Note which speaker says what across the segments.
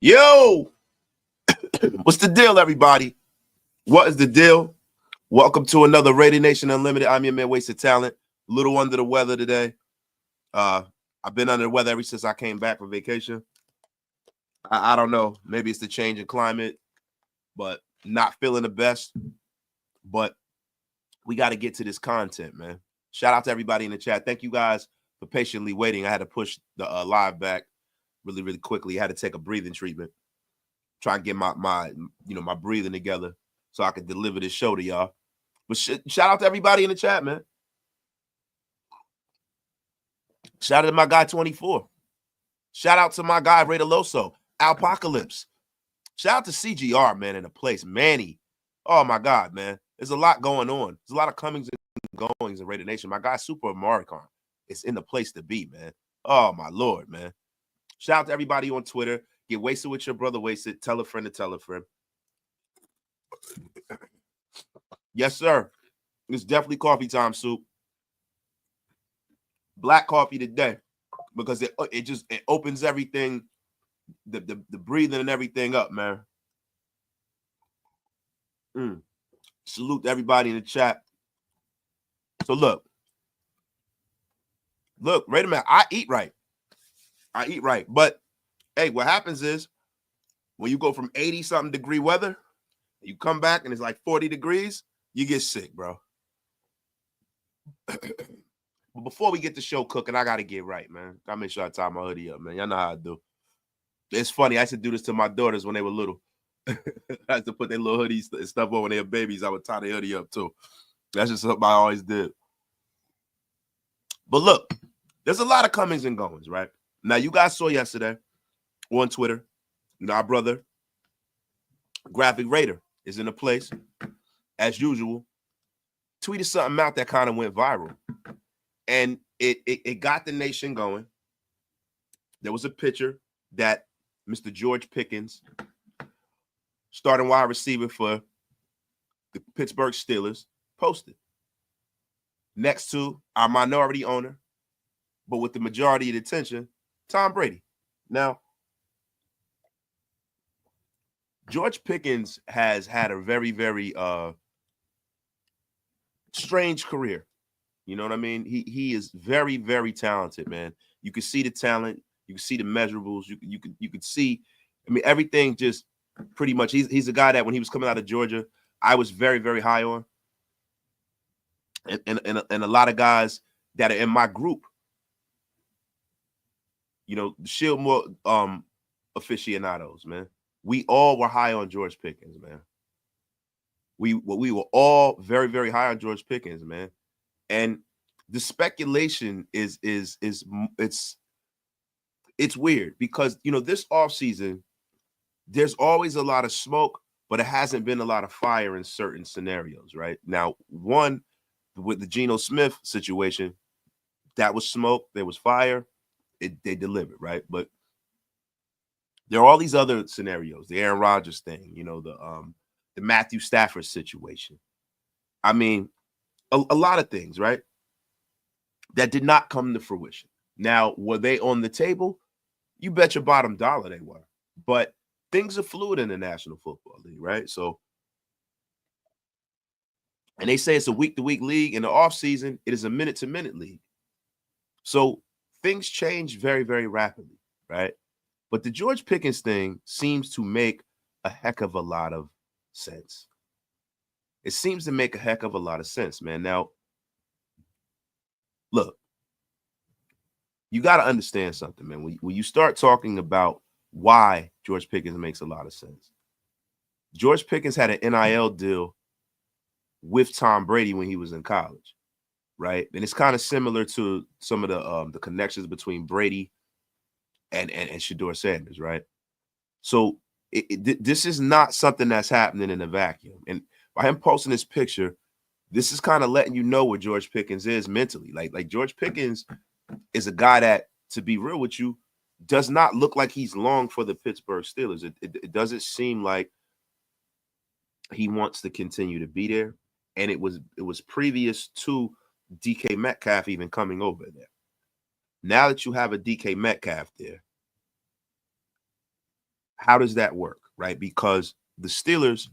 Speaker 1: Yo, what's the deal, everybody? What is the deal? Welcome to another Raider Nation Unlimited. I'm your man, Wasted Talent. A little under the weather today. I've been under the weather ever since I came back from vacation. I don't know. Maybe it's the change in climate, but not feeling the best. But we got to get to this content, man. Shout out to everybody in the chat. Thank you guys for patiently waiting. I had to push the live back really quickly. I had to take a breathing treatment, try and get my breathing together so I could deliver this show to y'all. But shout out to everybody in the chat, man. Shout out to my guy 24. Shout out to my guy Raider Loso, Alpocalypse. Shout out to CGR, man, in the place. Manny. Oh my God, man. There's a lot going on. There's a lot of comings and goings in Raider Nation. My guy Super Maricon is in the place to be, man. Oh my Lord, man. Shout out to everybody on Twitter. Get wasted with your brother Wasted. Tell a friend to tell a friend. Yes, sir. It's definitely coffee time, Soup. Black coffee today because it opens everything, the breathing and everything up, man. Salute to everybody in the chat. So look, wait a minute. I eat right. But hey, what happens is when you go from 80-something degree weather, you come back and it's like 40 degrees, you get sick, bro. But before we get the show cooking, I got to get right, man. Got to make sure I tie my hoodie up, man. Y'all know how I do. It's funny. I used to do this to my daughters when they were little. I used to put their little hoodies and stuff on when they were babies. I would tie their hoodie up, too. That's just something I always did. But look, there's a lot of comings and goings, right? Now, you guys saw yesterday on Twitter, our brother, Graphic Raider, is in a place, as usual, tweeted something out that kind of went viral. And it got the nation going. There was a picture that Mr. George Pickens, starting wide receiver for the Pittsburgh Steelers, posted next to our minority owner, but with the majority of the attention, Tom Brady. Now, George Pickens has had a very, very strange career. You know what I mean? He is very, very talented, man. You can see the talent. You can see the measurables. You could see, I mean, everything just pretty much. He's a guy that when he was coming out of Georgia, I was very, very high on. And a lot of guys that are in my group, you know, Shieldmore aficionados, man. We all were high on George Pickens, man. We were all very, very high on George Pickens, man. And the speculation is it's weird because, you know, this offseason, there's always a lot of smoke, but it hasn't been a lot of fire in certain scenarios, right? Now, one, with the Geno Smith situation, that was smoke, there was fire, they delivered, right? But there are all these other scenarios, the Aaron Rodgers thing, you know, the Matthew Stafford situation. I mean, a lot of things, right, that did not come to fruition. Now, were they on the table? You bet your bottom dollar they were. But things are fluid in the National Football League, right? So, and they say it's a week-to-week league. In the offseason, it is a minute-to-minute league. So things change very, very rapidly, right? But the George Pickens thing seems to make a heck of a lot of sense. It seems to make a heck of a lot of sense, man. Now, look, you got to understand something, man. When you start talking about why George Pickens makes a lot of sense, George Pickens had an NIL deal with Tom Brady when he was in college, right? And it's kind of similar to some of the connections between Brady and Shedeur Sanders, right? So this is not something that's happening in a vacuum. And by him posting this picture, this is kind of letting you know where George Pickens is mentally. Like George Pickens is a guy that, to be real with you, does not look like he's long for the Pittsburgh Steelers. It doesn't seem like he wants to continue to be there. And it was previous to DK Metcalf even coming over there. Now that you have a DK Metcalf there, how does that work, right? Because the Steelers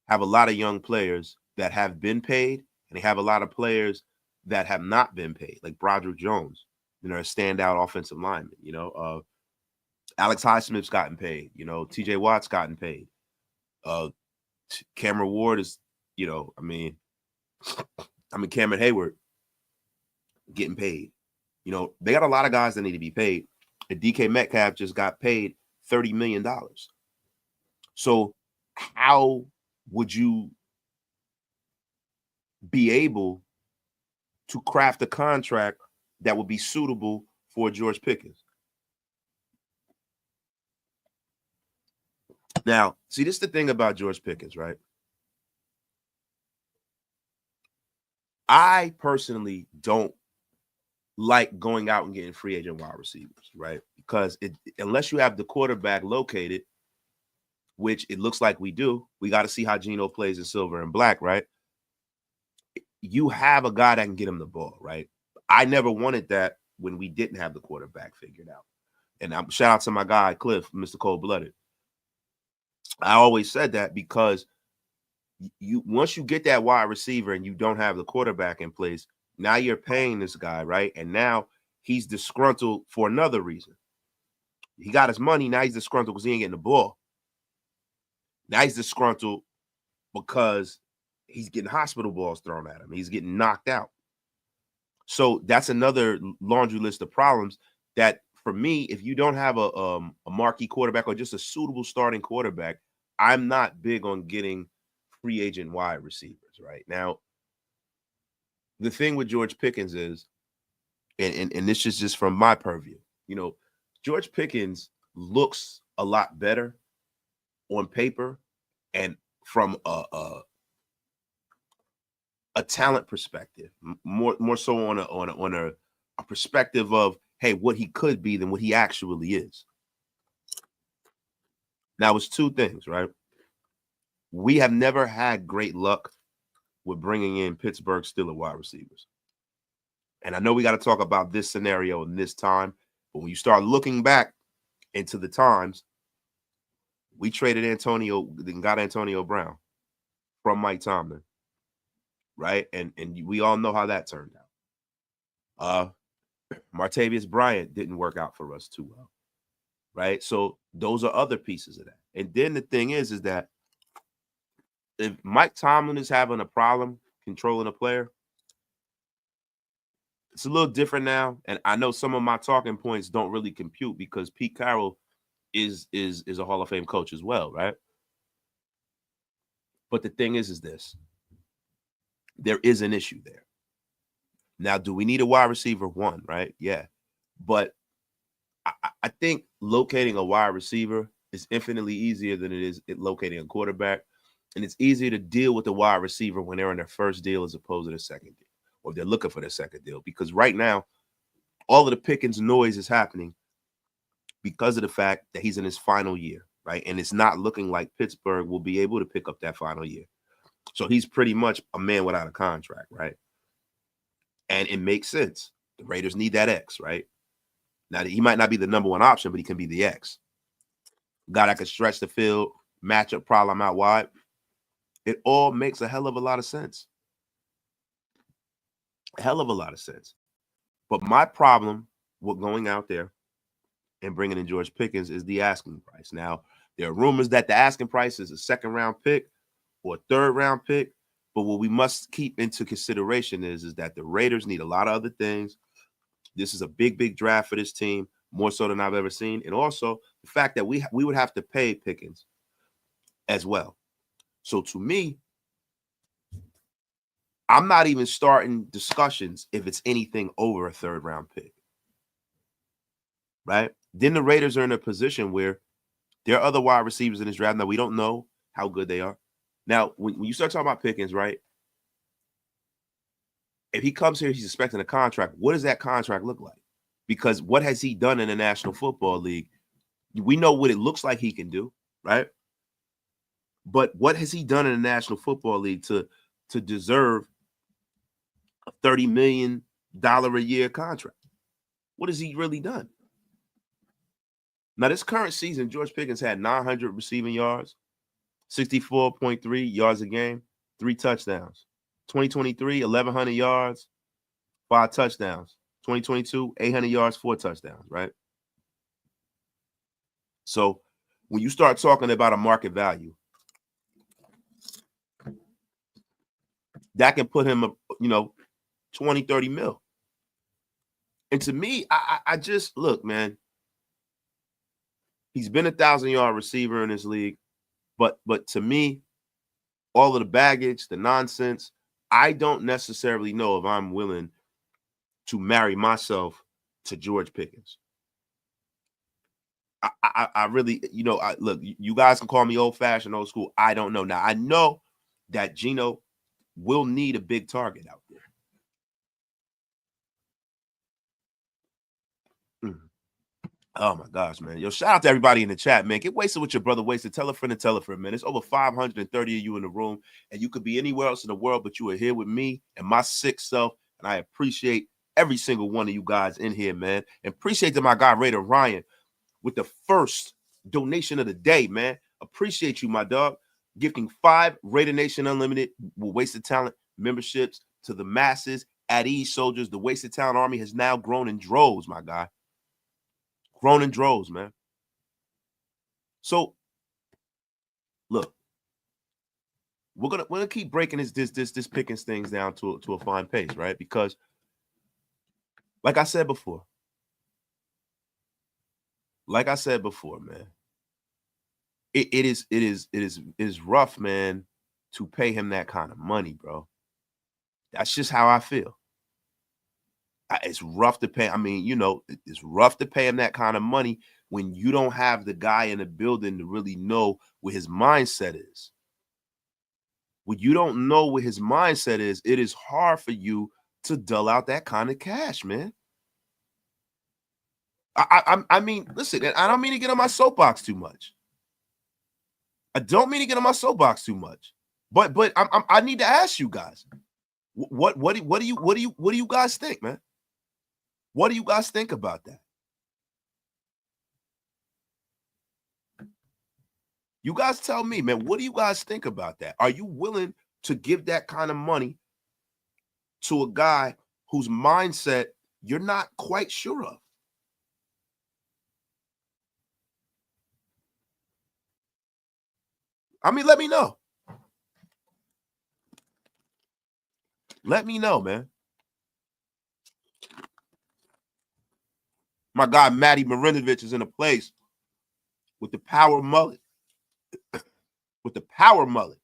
Speaker 1: have a lot of young players that have been paid, and they have a lot of players that have not been paid, like Broderick Jones, a standout offensive lineman. Alex Highsmith's gotten paid. TJ Watt's gotten paid. Cameron Ward is, Cameron Hayward getting paid. They got a lot of guys that need to be paid. And DK Metcalf just got paid $30 million. So how would you be able to craft a contract that would be suitable for George Pickens? Now, see, this is the thing about George Pickens, right? I personally don't like going out and getting free agent wide receivers, right? Because unless you have the quarterback located, which it looks like we do, we got to see how Geno plays in silver and black, right? You have a guy that can get him the ball, right? I never wanted that when we didn't have the quarterback figured out. And shout out to my guy, Cliff, Mr. Cold-Blooded. I always said that because once you get that wide receiver and you don't have the quarterback in place, now you're paying this guy, right? And now he's disgruntled for another reason. He got his money, now he's disgruntled because he ain't getting the ball. Now he's disgruntled because he's getting hospital balls thrown at him. He's getting knocked out. So that's another laundry list of problems that, for me, if you don't have a marquee quarterback or just a suitable starting quarterback, I'm not big on getting free agent wide receivers right now. The thing with George Pickens is, and this is just from my purview, George Pickens looks a lot better on paper and from a talent perspective, more so on a perspective of, hey, what he could be than what he actually is. Now, it's two things, right? We have never had great luck with bringing in Pittsburgh Steelers wide receivers. And I know we got to talk about this scenario in this time, but when you start looking back into the times, we traded got Antonio Brown from Mike Tomlin, right? And we all know how that turned out. Martavius Bryant didn't work out for us too well, right? So those are other pieces of that. And then the thing is that if Mike Tomlin is having a problem controlling a player, it's a little different now. And I know some of my talking points don't really compute because Pete Carroll is a Hall of Fame coach as well, right? But the thing is this. There is an issue there. Now, do we need a wide receiver? One, right? Yeah. But I think locating a wide receiver is infinitely easier than it is locating a quarterback. And it's easier to deal with the wide receiver when they're in their first deal as opposed to their second deal, or if they're looking for their second deal. Because right now, all of the Pickens noise is happening because of the fact that he's in his final year, right? And it's not looking like Pittsburgh will be able to pick up that final year. So he's pretty much a man without a contract, right? And it makes sense. The Raiders need that X, right? Now, he might not be the number one option, but he can be the X. Guy that can stretch the field, matchup problem out wide. It all makes a hell of a lot of sense. A hell of a lot of sense. But my problem with going out there and bringing in George Pickens is the asking price. Now, there are rumors that the asking price is a second-round pick or a third-round pick. But what we must keep into consideration is that the Raiders need a lot of other things. This is a big draft for this team, more so than I've ever seen. And also the fact that we would have to pay Pickens as well. So to me, I'm not even starting discussions if it's anything over a 3rd round pick. Right? Then the Raiders are in a position where there are other wide receivers in this draft. Now, we don't know how good they are. Now, when you start talking about Pickens, right? If he comes here, he's expecting a contract. What does that contract look like? Because what has he done in the National Football League? We know what it looks like he can do, right? But what has he done in the National Football League to deserve a $30 million a year contract? What has he really done? Now, this current season, George Pickens had 900 receiving yards, 64.3 yards a game, 3 touchdowns. 2023, 1,100 yards, 5 touchdowns. 2022, 800 yards, 4 touchdowns, right? So when you start talking about a market value, that can put him, 20, 30 mil. And to me, I just, look, man, he's been a 1,000-yard receiver in this league. But to me, all of the baggage, the nonsense, I don't necessarily know if I'm willing to marry myself to George Pickens. I really, look, you guys can call me old-fashioned, old school. I don't know. Now, I know that Geno will need a big target out there. Oh, my gosh, man. Yo, shout out to everybody in the chat, man. Get wasted with your brother Wasted. Tell a friend and tell a friend, man. There's over 530 of you in the room, and you could be anywhere else in the world, but you are here with me and my sick self, and I appreciate every single one of you guys in here, man. And appreciate to my guy, Raider Ryan, with the first donation of the day, man. Appreciate you, my dog. Gifting 5 Raider Nation Unlimited with Wasted Talent memberships to the masses at ease soldiers. The Wasted Talent Army has now grown in droves, my guy. Grown in droves, man. So, look, we're gonna keep breaking this Pickens things down to a fine pace, right? Because, like I said before, man, it is rough, man, to pay him that kind of money, bro. That's just how I feel. It's rough to pay. I mean, it's rough to pay him that kind of money when you don't have the guy in the building to really know what his mindset is. When you don't know what his mindset is, it is hard for you to dull out that kind of cash, man. I mean, listen, I don't mean to get on my soapbox too much. But I need to ask you guys, what do you guys think, man? What do you guys think about that? You guys tell me, man, what do you guys think about that? Are you willing to give that kind of money to a guy whose mindset you're not quite sure of? I mean, let me know. Let me know, man. My guy, Matty Marinovich, is in a place with the power mullet. With the power mullet.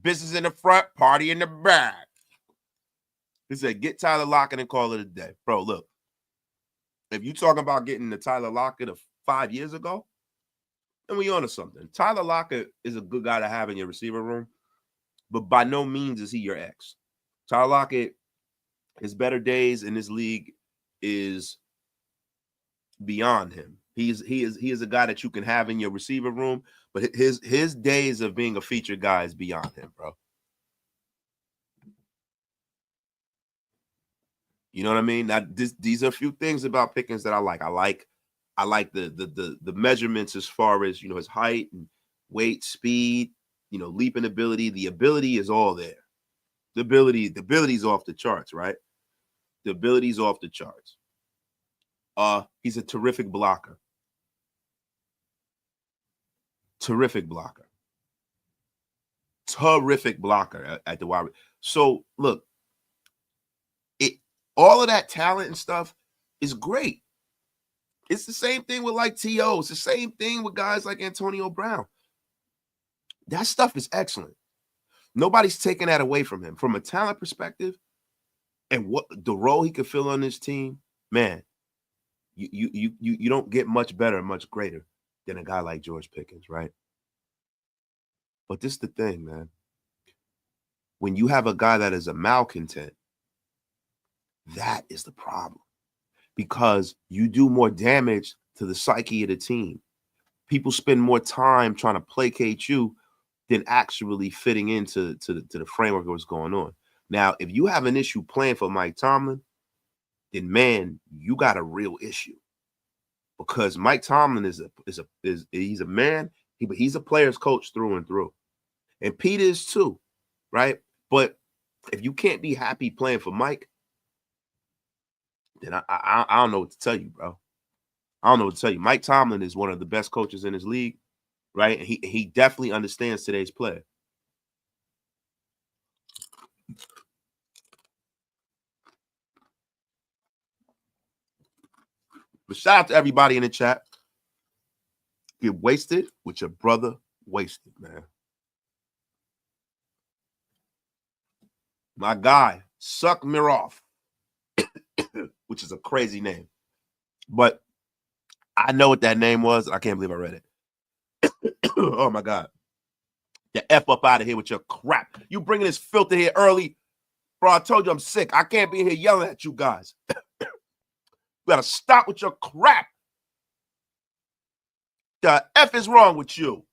Speaker 1: Business in the front, party in the back. He said, get Tyler Lockett and call it a day. Bro, look. If you talking about getting the Tyler Lockett of 5 years ago, then we on to something. Tyler Lockett is a good guy to have in your receiver room, but by no means is he your ex. Tyler Lockett, his better days in this league is beyond him. He is a guy that you can have in your receiver room, but his days of being a featured guy is beyond him, bro. You know what I mean? Now, these are a few things about Pickens that I like. I like the measurements as far as, his height and weight, speed, leaping ability. The ability is all there. The ability's off the charts, right? The ability's off the charts. He's a terrific blocker. Terrific blocker. Terrific blocker at the wide. So look, all of that talent and stuff is great. It's the same thing with like T.O. It's the same thing with guys like Antonio Brown. That stuff is excellent. Nobody's taking that away from him. From a talent perspective and what the role he could fill on this team, man, you don't get much better, much greater than a guy like George Pickens, right? But this is the thing, man. When you have a guy that is a malcontent, that is the problem. Because you do more damage to the psyche of the team. People spend more time trying to placate you than actually fitting into the framework of what's going on. Now, if you have an issue playing for Mike Tomlin, then man, you got a real issue. Because Mike Tomlin he's a man, he's a player's coach through and through. And Pete is too, right? But if you can't be happy playing for Mike, then I don't know what to tell you, bro. I don't know what to tell you. Mike Tomlin is one of the best coaches in his league, right? And he definitely understands today's player. But shout out to everybody in the chat. Get wasted with your brother wasted, man. My guy, Suck Miroff, which is a crazy name. But I know what that name was. I can't believe I read it. Oh, my God. The F up out of here with your crap. You bringing this filter here early. Bro, I told you I'm sick. I can't be here yelling at you guys. You got to stop with your crap. The F is wrong with you.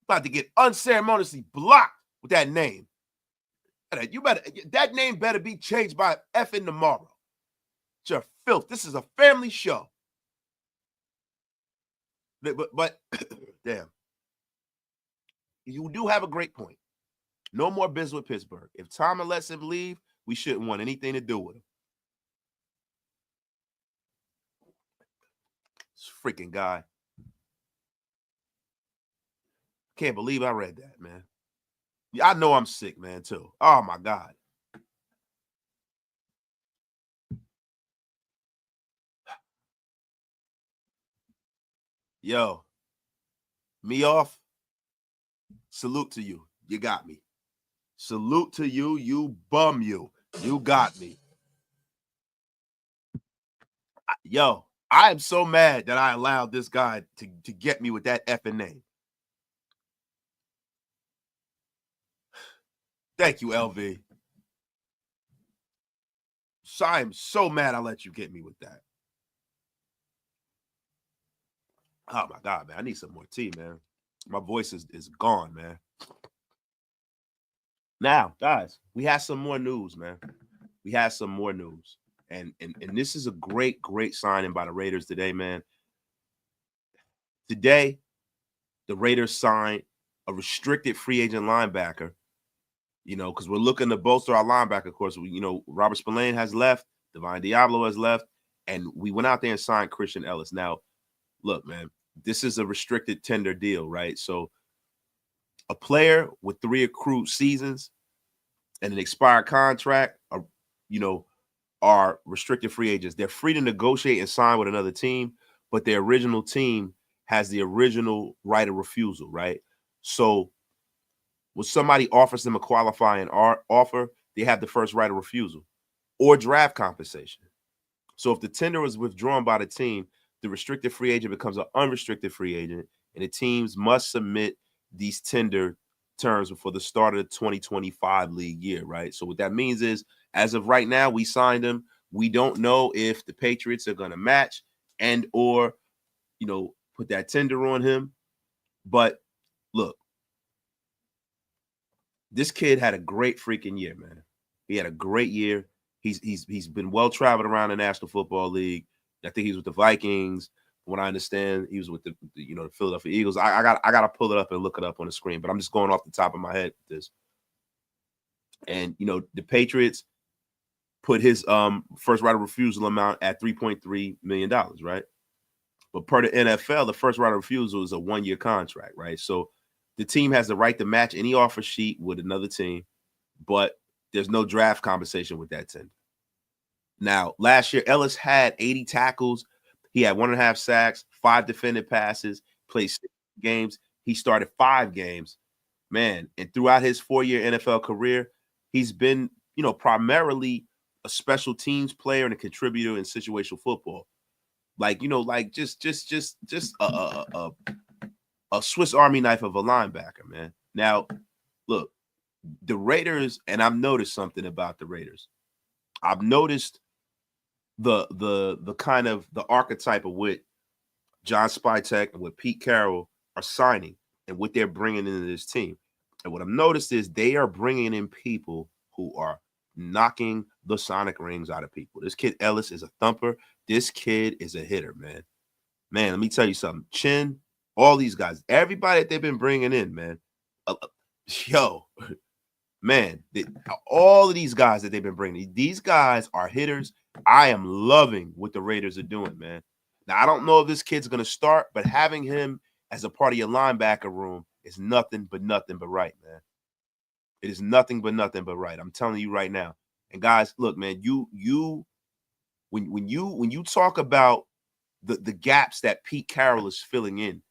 Speaker 1: About to get unceremoniously blocked with that name. That name better be changed by effing tomorrow. It's your filth. This is a family show. But damn. You do have a great point. No more business with Pittsburgh. If Tomlin lets him leave, we shouldn't want anything to do with him. This freaking guy. Can't believe I read that, man. I know I'm sick, man, too. Oh, my God. Yo, me off. Salute to you. You got me. Salute to you, you bum you. You got me. Yo, I am so mad that I allowed this guy to get me with that effing name. Thank you, LV. So I am so mad I let you get me with that. Oh, my God, man. I need some more tea, man. My voice is gone, man. Now, guys, we have some more news, man. We have some more news. And this is a great, great signing by the Raiders today, man. Today, the Raiders signed a restricted free agent linebacker, you know, because we're looking to bolster our linebacker. Of course, Robert Spillane has left, Divine Diablo has left, and we went out there and signed Christian Ellis. Now, look, man, this is a restricted tender deal, right? So a player with 3 accrued seasons and an expired contract are restricted free agents. They're free to negotiate and sign with another team, but their original team has the original right of refusal, right? So when somebody offers them a qualifying offer, they have the first right of refusal or draft compensation. So if the tender was withdrawn by the team, the restricted free agent becomes an unrestricted free agent, and the teams must submit these tender terms before the start of the 2025 league year, right? So what that means is, as of right now, we signed him. We don't know if the Patriots are going to match and or, put that tender on him. But look, this kid had a great freaking year, man. He had a great year. He's been well traveled around the National Football League. I think he's with the Vikings. From what I understand, he was with the Philadelphia Eagles. I got to pull it up and look it up on the screen, but I'm just going off the top of my head with this. And the Patriots put his first right of refusal amount at $3.3 million, right? But per the NFL, the first right of refusal is a 1-year contract, right? So The team has the right to match any offer sheet with another team, but there's no draft conversation with that tender. Now, last year, Ellis had 80 tackles. He had 1.5 sacks, 5 defended passes, played 6 games. He started 5 games. Man, and throughout his 4-year NFL career, he's been, primarily a special teams player and a contributor in situational football. Like, just a Swiss Army knife of a linebacker, man. Now, look, the Raiders, and I've noticed something about the Raiders. I've noticed the kind of the archetype of what John Spytek and what Pete Carroll are signing and what they're bringing into this team. And what I've noticed is they are bringing in people who are knocking the sonic rings out of people. This kid Ellis is a thumper. This kid is a hitter, man. Man, let me tell you something. Chin, all these guys, everybody that they've been bringing in, man. Man, all of these guys that they've been bringing, these guys are hitters. I am loving what the Raiders are doing, man. Now, I don't know if this kid's going to start, but having him as a part of your linebacker room is nothing but right, man. It is nothing but right. I'm telling you right now. And guys, look, man, when you talk about the gaps that Pete Carroll is filling in,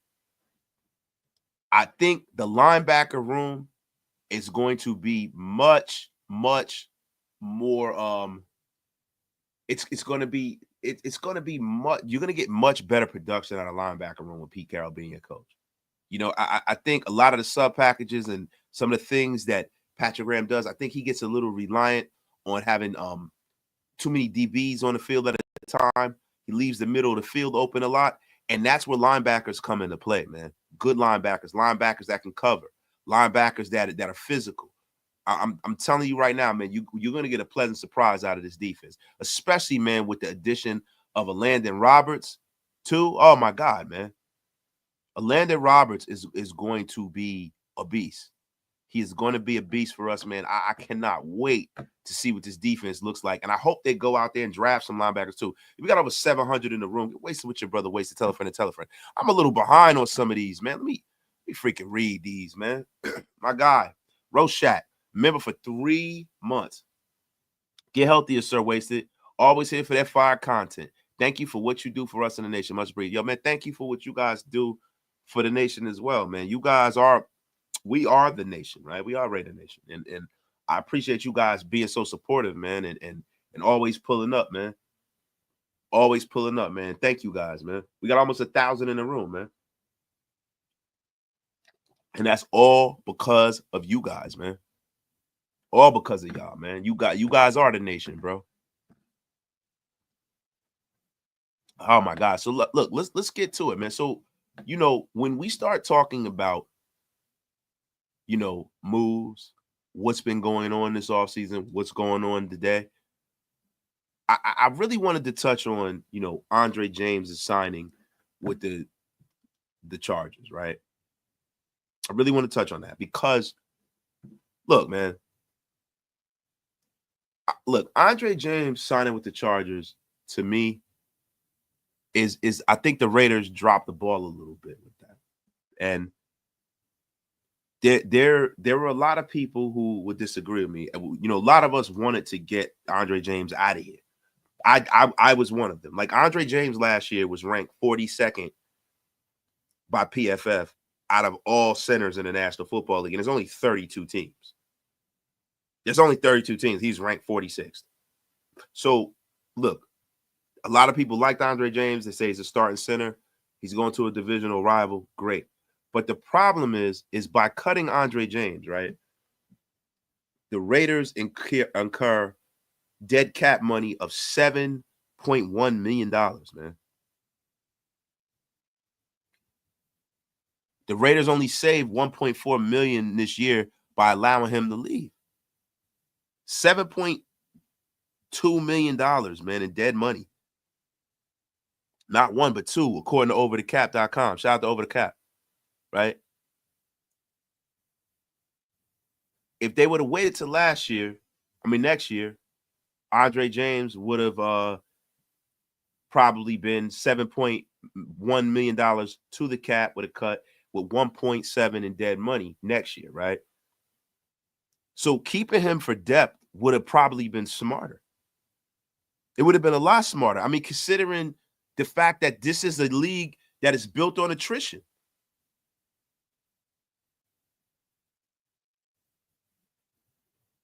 Speaker 1: I think the linebacker room is going to be much more it's going to be much, you're going to get much better production out of linebacker room with Pete Carroll being your coach. I think a lot of the sub packages and some of the things that Patrick Graham does, I think he gets a little reliant on having too many DBs on the field at a time. He leaves the middle of the field open a lot, and that's where linebackers come into play, man. Good linebackers that can cover, linebackers that are physical. I'm telling you right now, man, you're going to get a pleasant surprise out of this defense, especially, man, with the addition of a Landon Roberts, too. Oh, my God, man. A Landon Roberts is going to be a beast. He is going to be a beast for us, man. I cannot wait to see what this defense looks like. And I hope they go out there and draft some linebackers, too. We got over 700 in the room. Get wasted with your brother, wasted, tell a friend, and tell a friend. I'm a little behind on some of these, man. Let me freaking read these, man. My guy, Roshat, member for 3 months. Get healthier, sir, wasted. Always here for that fire content. Thank you for what you do for us in the nation. Much breathe. Yo, man, thank you for what you guys do for the nation as well, man. You guys we are the nation, right? We are Raider Nation. And I appreciate you guys being so supportive, man, and always pulling up, man. Always pulling up, man. Thank you guys, man. We got almost 1,000 in the room, man. And that's all because of you guys, man. All because of y'all, man. You guys are the nation, bro. Oh my God. So look, let's get to it, man. So, when we start talking about, moves, what's been going on this offseason, what's going on today, I really wanted to touch on, Andre James' signing with the Chargers, right? I really want to touch on that because, look, man, Andre James signing with the Chargers, to me, is I think the Raiders dropped the ball a little bit with that. And there were a lot of people who would disagree with me. A lot of us wanted to get Andre James out of here. I was one of them. Like, Andre James last year was ranked 42nd by PFF out of all centers in the National Football League, and there's only 32 teams. There's only 32 teams. He's ranked 46th. So, look, a lot of people liked Andre James. They say he's a starting center. He's going to a divisional rival. Great. But the problem is by cutting Andre James, right, the Raiders incur dead cap money of $7.1 million, man. The Raiders only saved $1.4 million this year by allowing him to leave. $7.2 million, man, in dead money. Not one, but two, according to overthecap.com. Shout out to Over the Cap, right? If they would have waited till next year, Andre James would have probably been $7.1 million to the cap with a cut. with 1.7 in dead money next year, right? So keeping him for depth would have probably been smarter. It would have been a lot smarter. I mean, considering the fact that this is a league that is built on attrition.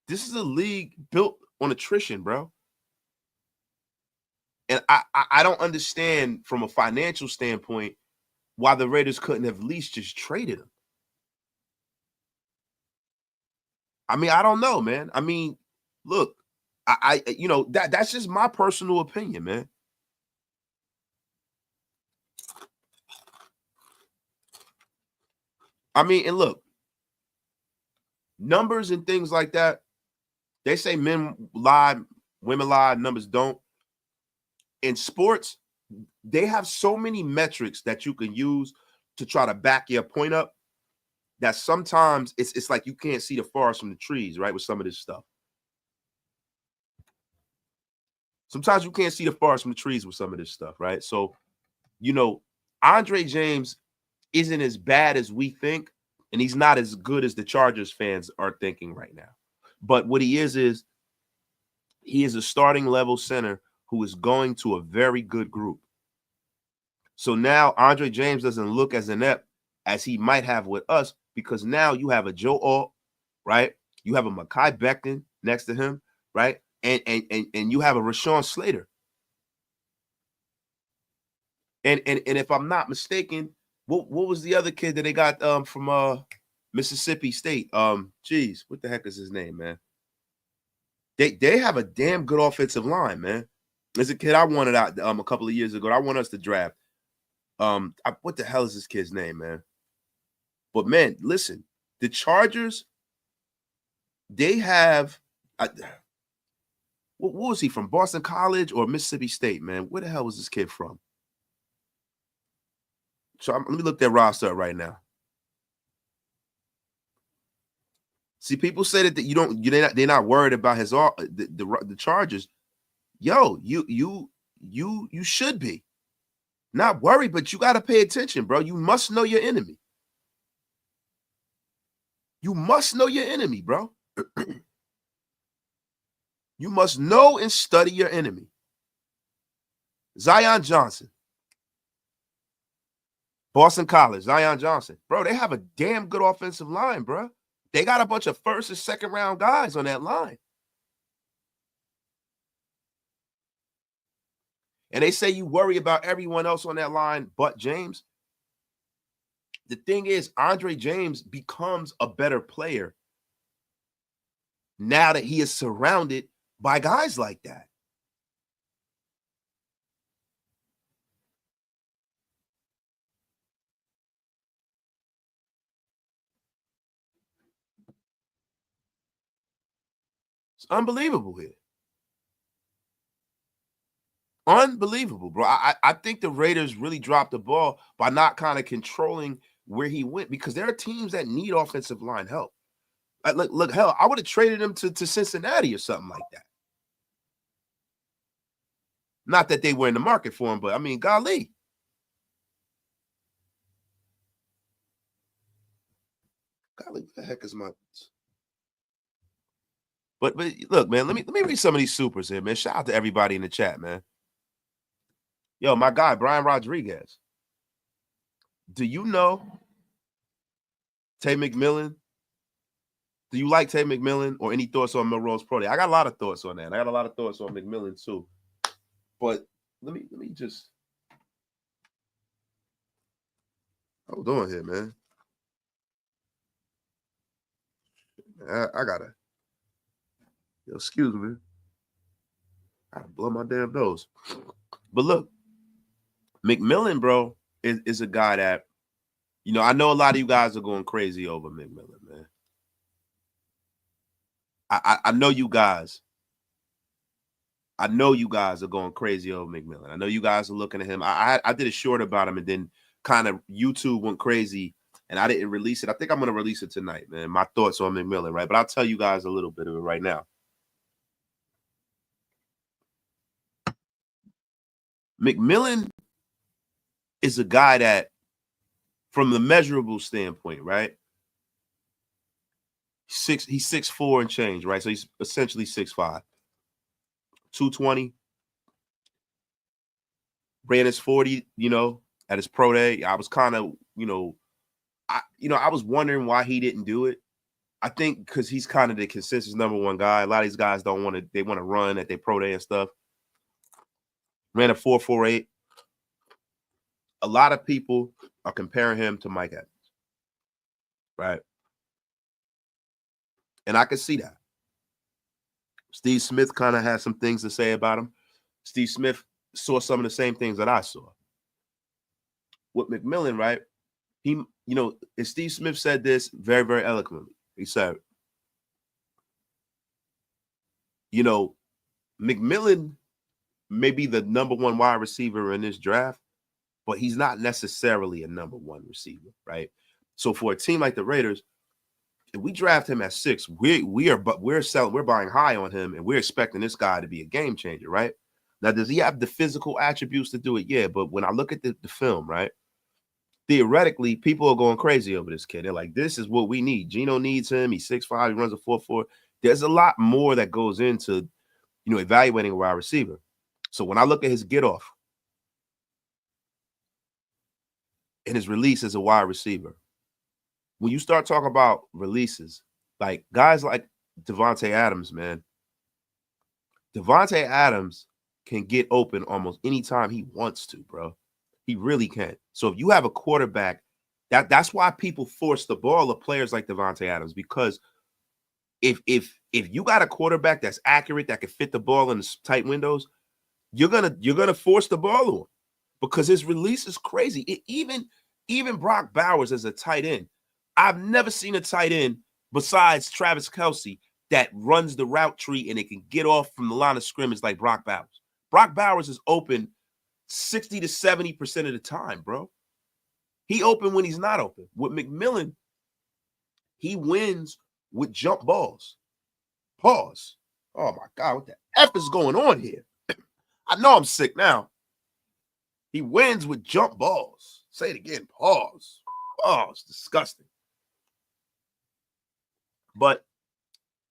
Speaker 1: This is a league built on attrition, bro. And I don't understand from a financial standpoint why the Raiders couldn't have at least just traded him. I mean, I don't know, man. I mean, look, I you know, that's just my personal opinion, man. I mean, and look, numbers and things like that, they say men lie, women lie, numbers don't. In sports, they have so many metrics that you can use to try to back your point up that sometimes it's like you can't see the forest from the trees, right? With some of this stuff. Sometimes you can't see the forest from the trees with some of this stuff, right? So, you know, Andre James isn't as bad as we think, and he's not as good as the Chargers fans are thinking right now. But what he is he is a starting level center who is going to a very good group. So now Andre James doesn't look as inept as he might have with us because now you have a Joe Alt, right? You have a Mekhi Becton next to him, right? And you have a Rashawn Slater. And if I'm not mistaken, what was the other kid that they got from Mississippi State? Geez, what the heck is his name, man? They have a damn good offensive line, man. There's a kid I wanted out a couple of years ago. I want us to draft. What the hell is this kid's name, man? But man, listen, the Chargers, they have what was he from? Boston College or Mississippi State, man? Where the hell was this kid from? So let me look that roster up right now. See, people say that they're not worried about his the Chargers. Yo, you should be. Not worried, but you got to pay attention, bro. You must know your enemy. You must know your enemy, bro. You must know and study your enemy. Zion Johnson. Boston College, Zion Johnson. Bro, they have a damn good offensive line, bro. They got a bunch of first and second round guys on that line. And they say you worry about everyone else on that line but James. The thing is, Andre James becomes a better player now that he is surrounded by guys like that. It's unbelievable here. Unbelievable, bro. I think the Raiders really dropped the ball by not kind of controlling where he went because there are teams that need offensive line help. Look, hell, I would have traded him to Cincinnati or something like that. Not that they were in the market for him, but I mean, golly. Golly, what the heck is my... But look, man, let me read some of these supers here, man. Shout out to everybody in the chat, man. Yo, my guy, Brian Rodriguez. Do you know Tay McMillan? Do you like Tay McMillan or any thoughts on Milrose Pro Day? I got a lot of thoughts on that. I got a lot of thoughts on McMillan too. But let me just hold on here, man. I gotta, excuse me. I gotta blow my damn nose. But look, McMillan, bro, is a guy that, you know, I know a lot of you guys are going crazy over McMillan, man. I know you guys. I know you guys are going crazy over McMillan. I know you guys are looking at him. I did a short about him, and then kind of YouTube went crazy, and I didn't release it. I think I'm going to release it tonight, man. My thoughts on McMillan, right? But I'll tell you guys a little bit of it right now. McMillan is a guy that, from the measurable standpoint, right? He's 6'4" and change, right? So he's essentially 6'5", 220. Ran his 40, at his pro day. I was kind of, I was wondering why he didn't do it. I think because he's kind of the consensus #1 guy. A lot of these guys they want to run at their pro day and stuff. Ran a 4.48. A lot of people are comparing him to Mike Evans, right? And I can see that. Steve Smith kind of had some things to say about him. Steve Smith saw some of the same things that I saw. With McMillan, right? He, and Steve Smith said this very, very eloquently. He said, McMillan may be the #1 wide receiver in this draft, but he's not necessarily a #1 receiver, right? So for a team like the Raiders, if we draft him at 6, we're buying high on him, and we're expecting this guy to be a game changer, right? Now, does he have the physical attributes to do it? Yeah, but when I look at the film, right, theoretically, people are going crazy over this kid. They're like, this is what we need. Geno needs him. He's 6'5", he runs a 4.4. There's a lot more that goes into, evaluating a wide receiver. So when I look at his get off and his release as a wide receiver, when you start talking about releases, like guys like Devontae Adams, man, Devontae Adams can get open almost anytime he wants to, bro. He really can. So if you have a quarterback, that's why people force the ball of players like Devontae Adams, because if you got a quarterback that's accurate, that can fit the ball in the tight windows, you're gonna force the ball on him because his release is crazy. Even Brock Bowers as a tight end, I've never seen a tight end besides Travis Kelce that runs the route tree and it can get off from the line of scrimmage like Brock Bowers. Brock Bowers is open 60 to 70% of the time, bro. He open when he's not open. With McMillan, he wins with jump balls. Pause. Oh my God, what the F is going on here? I know I'm sick now. He wins with jump balls. Say it again. Pause. Oh, it's disgusting. But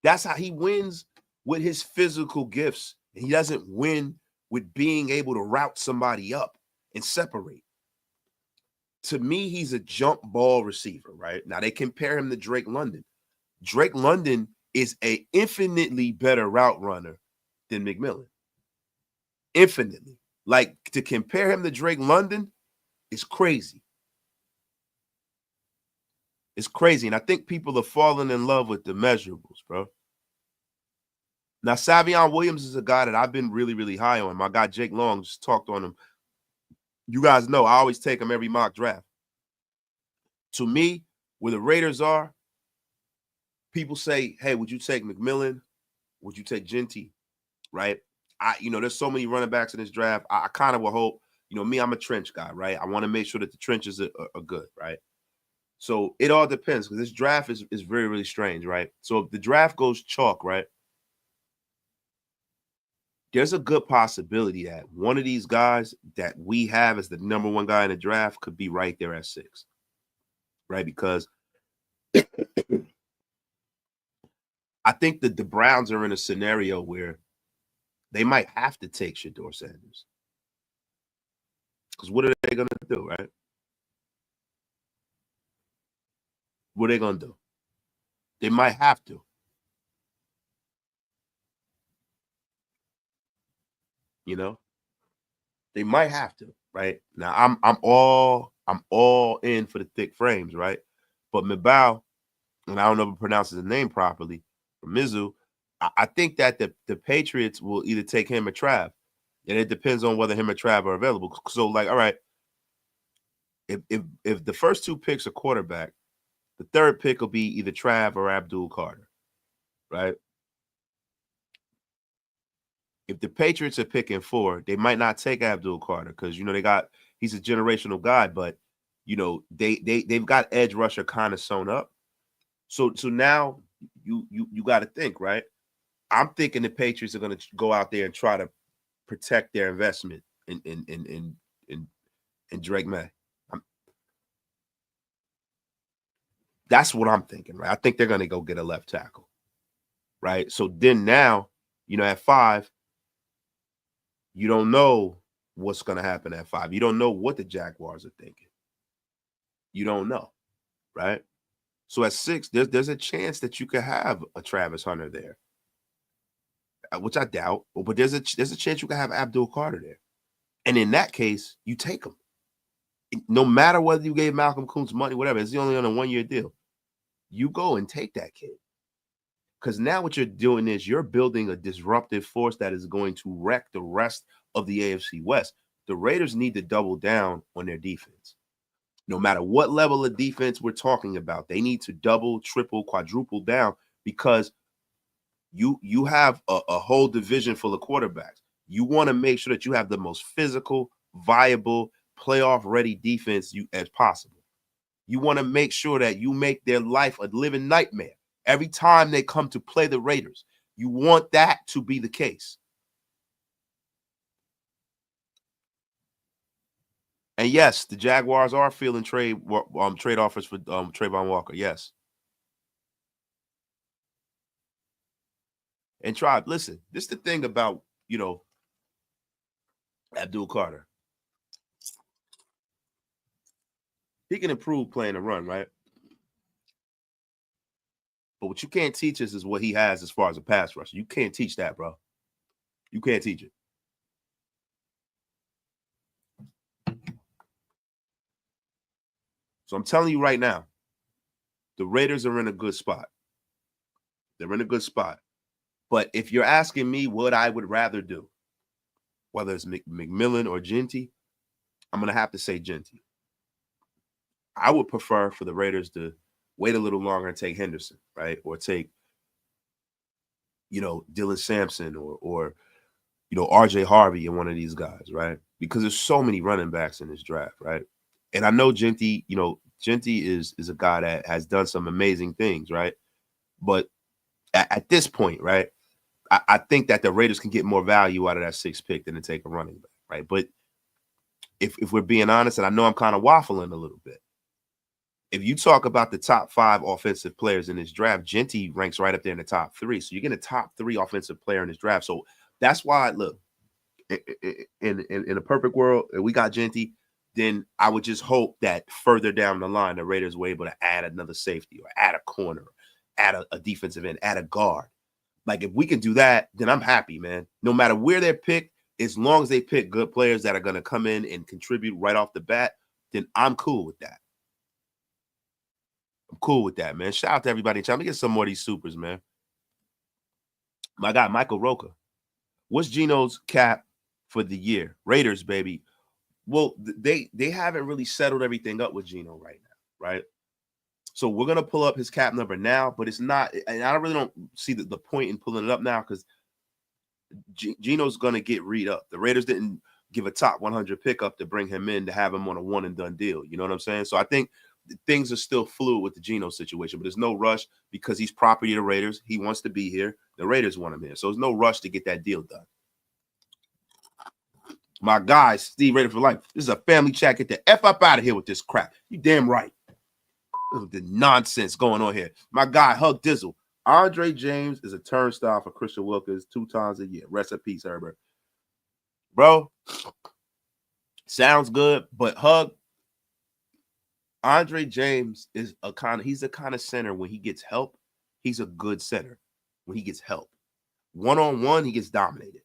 Speaker 1: that's how he wins, with his physical gifts. He doesn't win with being able to route somebody up and separate. To me, he's a jump ball receiver, right? Now, they compare him to Drake London. Drake London is an infinitely better route runner than McMillan. Infinitely. Like, to compare him to Drake London is crazy. It's crazy. And I think people are falling in love with the measurables, bro. Now, Savion Williams is a guy that I've been really, really high on. My guy Jake Long just talked on him. You guys know I always take him every mock draft. To me, where the Raiders are, people say, hey, would you take McMillan? Would you take Genty? Right? There's so many running backs in this draft. I kind of will hope, me, I'm a trench guy, right? I want to make sure that the trenches are good, right? So it all depends, because this draft is very, really strange, right? So if the draft goes chalk, right, there's a good possibility that one of these guys that we have as the #1 guy in the draft could be right there at 6, right? Because I think that the Browns are in a scenario where they might have to take Shedeur Sanders. Because what are they going to do, right? What are they going to do? They might have to. They might have to, right? Now I'm all in for the thick frames, right? But Mibao, and I don't know if I pronounce his name properly, from Mizzou, I think that the Patriots will either take him or Trav. And it depends on whether him or Trav are available. So, like, all right, if the first 2 picks are quarterback, the third pick will be either Trav or Abdul Carter, right? If the Patriots are picking 4, they might not take Abdul Carter because he's a generational guy, but they've got edge rusher kind of sewn up. So now you got to think, right? I'm thinking the Patriots are going to go out there and try to protect their investment in Drake May. That's what I'm thinking, right? I think they're going to go get a left tackle, right? So then now, at 5, you don't know what's going to happen at 5. You don't know what the Jaguars are thinking. You don't know, right? So at 6, there's a chance that you could have a Travis Hunter there, which I doubt. But there's a chance you could have Abdul Carter there, and in that case, you take him. No matter whether you gave Malcolm Kuntz money, whatever, it's only on a 1-year deal. You go and take that kid. Because now what you're doing is you're building a disruptive force that is going to wreck the rest of the AFC West. The Raiders need to double down on their defense. No matter what level of defense we're talking about, they need to double, triple, quadruple down because you have a whole division full of quarterbacks. You want to make sure that you have the most physical, viable, playoff-ready defense as possible. You want to make sure that you make their life a living nightmare every time they come to play the Raiders. You want that to be the case. And yes, the Jaguars are feeling trade offers for Trayvon Walker. Yes. And listen, this is the thing about, Abdul Carter. He can improve playing the run, right? But what you can't teach us is what he has as far as a pass rusher. You can't teach that, bro. You can't teach it. So I'm telling you right now, the Raiders are in a good spot. They're in a good spot. But if you're asking me what I would rather do, whether it's McMillan or Genty, I'm going to have to say Genty. I would prefer for the Raiders to wait a little longer and take Henderson, right? Or take, Dylan Sampson or RJ Harvey and one of these guys, right? Because there's so many running backs in this draft, right? And I know Genty, Genty is a guy that has done some amazing things, right? But at this point, right, I think that the Raiders can get more value out of that 6th pick than to take a running back, right? But if we're being honest, and I know I'm kind of waffling a little bit, if you talk about the top 5 offensive players in this draft, Genty ranks right up there in the top 3. So you're getting a top 3 offensive player in this draft. So that's why, look, in a perfect world, if we got Genty, then I would just hope that further down the line, the Raiders were able to add another safety or add a corner, add a defensive end, add a guard. Like, if we can do that, then I'm happy, man. No matter where they're picked, as long as they pick good players that are going to come in and contribute right off the bat, then I'm cool with that. I'm cool with that, man. Shout out to everybody. Let me get some more of these supers, man. My guy, Michael Roca. What's Geno's cap for the year? Raiders, baby. Well, they haven't really settled everything up with Geno right now, right? So we're going to pull up his cap number now, but it's not, and I really don't see the point in pulling it up now because Geno's going to get re-up. The Raiders didn't give a top 100 pickup to bring him in to have him on a one-and-done deal. You know what I'm saying? So I think things are still fluid with the Geno situation, but there's no rush because he's property of the Raiders. He wants to be here. The Raiders want him here. So there's no rush to get that deal done. My guy, Steve Raider for life. This is a family chat. Get the F up out of here with this crap. You damn right. The nonsense going on here. My guy, Hug Dizzle. Andre James is a turnstile for Christian Wilkins 2 times a year. Rest in peace, Herbert. Bro, sounds good, but Hug, Andre James is he's a kind of center when he gets help. He's a good center when he gets help. One-on-one, he gets dominated.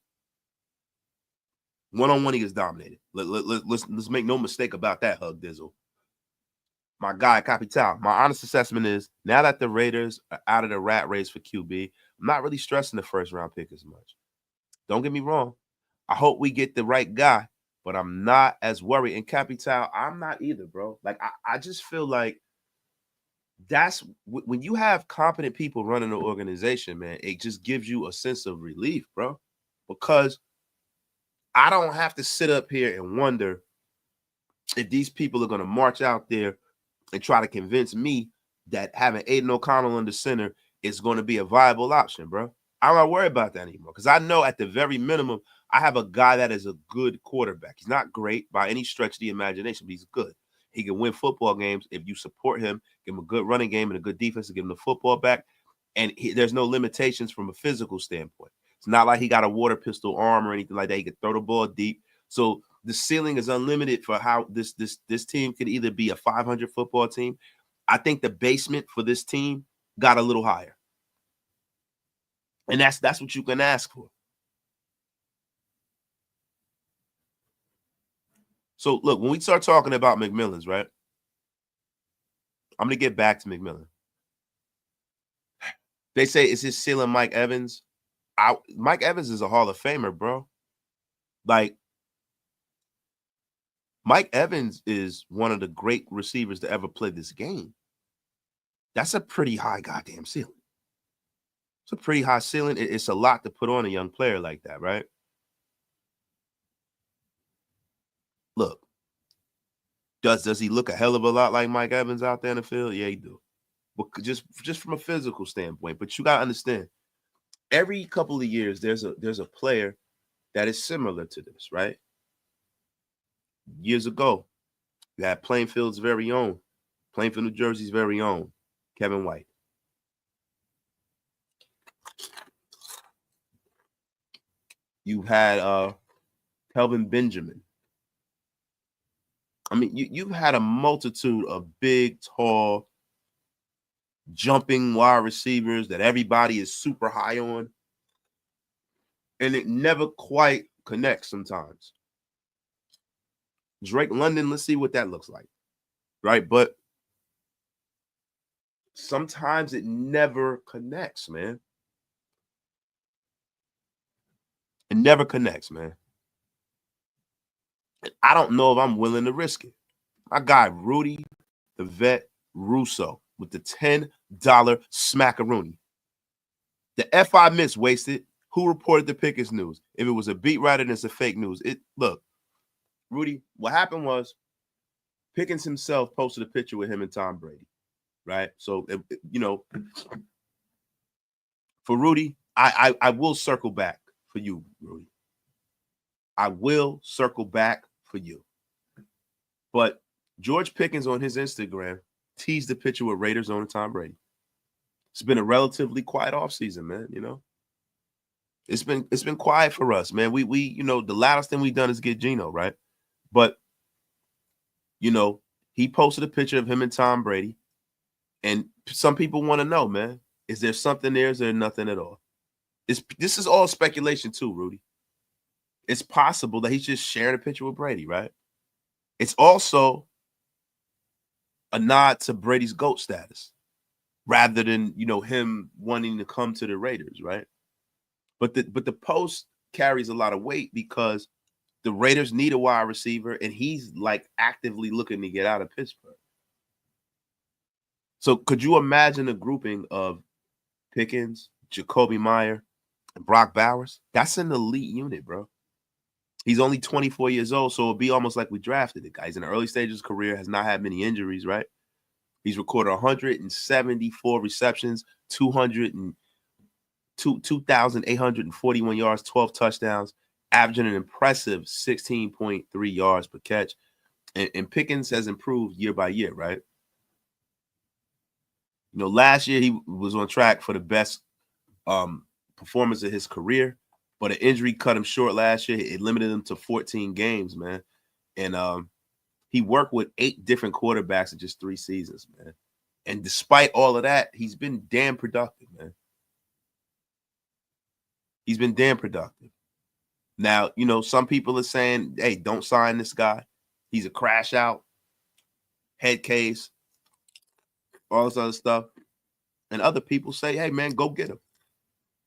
Speaker 1: One-on-one, he gets dominated. Let's make no mistake about that, Hug Dizzle. My guy, Capital. My honest assessment is now that the Raiders are out of the rat race for QB, I'm not really stressing the first-round pick as much. Don't get me wrong. I hope we get the right guy, but I'm not as worried. And Capital, I'm not either, bro. Like, I just feel like that's when you have competent people running the organization, man, it just gives you a sense of relief, bro, because I don't have to sit up here and wonder if these people are going to march out there and try to convince me that having Aiden O'Connell in the center is going to be a viable option, bro. I'm not worried about that anymore because I know at the very minimum, I have a guy that is a good quarterback. He's not great by any stretch of the imagination, but he's good. He can win football games if you support him, give him a good running game and a good defense to give him the football back. And there's no limitations from a physical standpoint. It's not like he got a water pistol arm or anything like that. He could throw the ball deep. So the ceiling is unlimited for how this team could either be a 500 football team. I think the basement for this team got a little higher. And that's what you can ask for. So look, when we start talking about McMillan's, right? I'm going to get back to McMillan. They say, is his ceiling Mike Evans? Mike Evans is a Hall of Famer, bro. Like, Mike Evans is one of the great receivers to ever play this game. That's a pretty high goddamn ceiling. It's a pretty high ceiling. It's a lot to put on a young player like that, right? Look, does he look a hell of a lot like Mike Evans out there in the field? Yeah, he do. But just from a physical standpoint. But you got to understand, every couple of years, there's a player that is similar to this, right? Years ago, you had Plainfield's very own, Plainfield, New Jersey's very own, Kevin White. You had Kelvin Benjamin. I mean, you've had a multitude of big, tall, jumping wide receivers that everybody is super high on. And it never quite connects sometimes. Drake London, let's see what that looks like. Right? But sometimes it never connects, man. It never connects, man. And I don't know if I'm willing to risk it. My guy, Rudy, the vet, Russo, with the $10 smackaroonie. The FI miss wasted. Who reported the Pickens news? If it was a beat writer, then it's a fake news. Look, Rudy, what happened was Pickens himself posted a picture with him and Tom Brady, right? So, for Rudy, I will circle back for you, Rudy. I will circle back for you. But George Pickens on his Instagram teased the picture with Raiders owner Tom Brady. It's been a relatively quiet offseason, man, It's been quiet for us, man. We the loudest thing we've done is get Geno, right? But he posted a picture of him and Tom Brady. And some people want to know, man, is there something there? Is there nothing at all? This is all speculation too, Rudy. It's possible that he's just sharing a picture with Brady, right? It's also a nod to Brady's GOAT status rather than, him wanting to come to the Raiders, right? But the post carries a lot of weight because the Raiders need a wide receiver, and he's like actively looking to get out of Pittsburgh. So could you imagine a grouping of Pickens, Jacoby Meyer, and Brock Bowers? That's an elite unit, bro. He's only 24 years old, so it'll be almost like we drafted the guy. He's in the early stages of his career, has not had many injuries, right? He's recorded 174 receptions, 2,841 yards, 12 touchdowns, averaging an impressive 16.3 yards per catch. And Pickens has improved year by year, right? Last year he was on track for the best performance of his career, but an injury cut him short last year. It limited him to 14 games, man. And he worked with 8 different quarterbacks in just 3 seasons, man. And despite all of that, he's been damn productive, man. He's been damn productive. Now, some people are saying, hey, don't sign this guy. He's a crash out, head case, all this other stuff. And other people say, hey, man, go get him.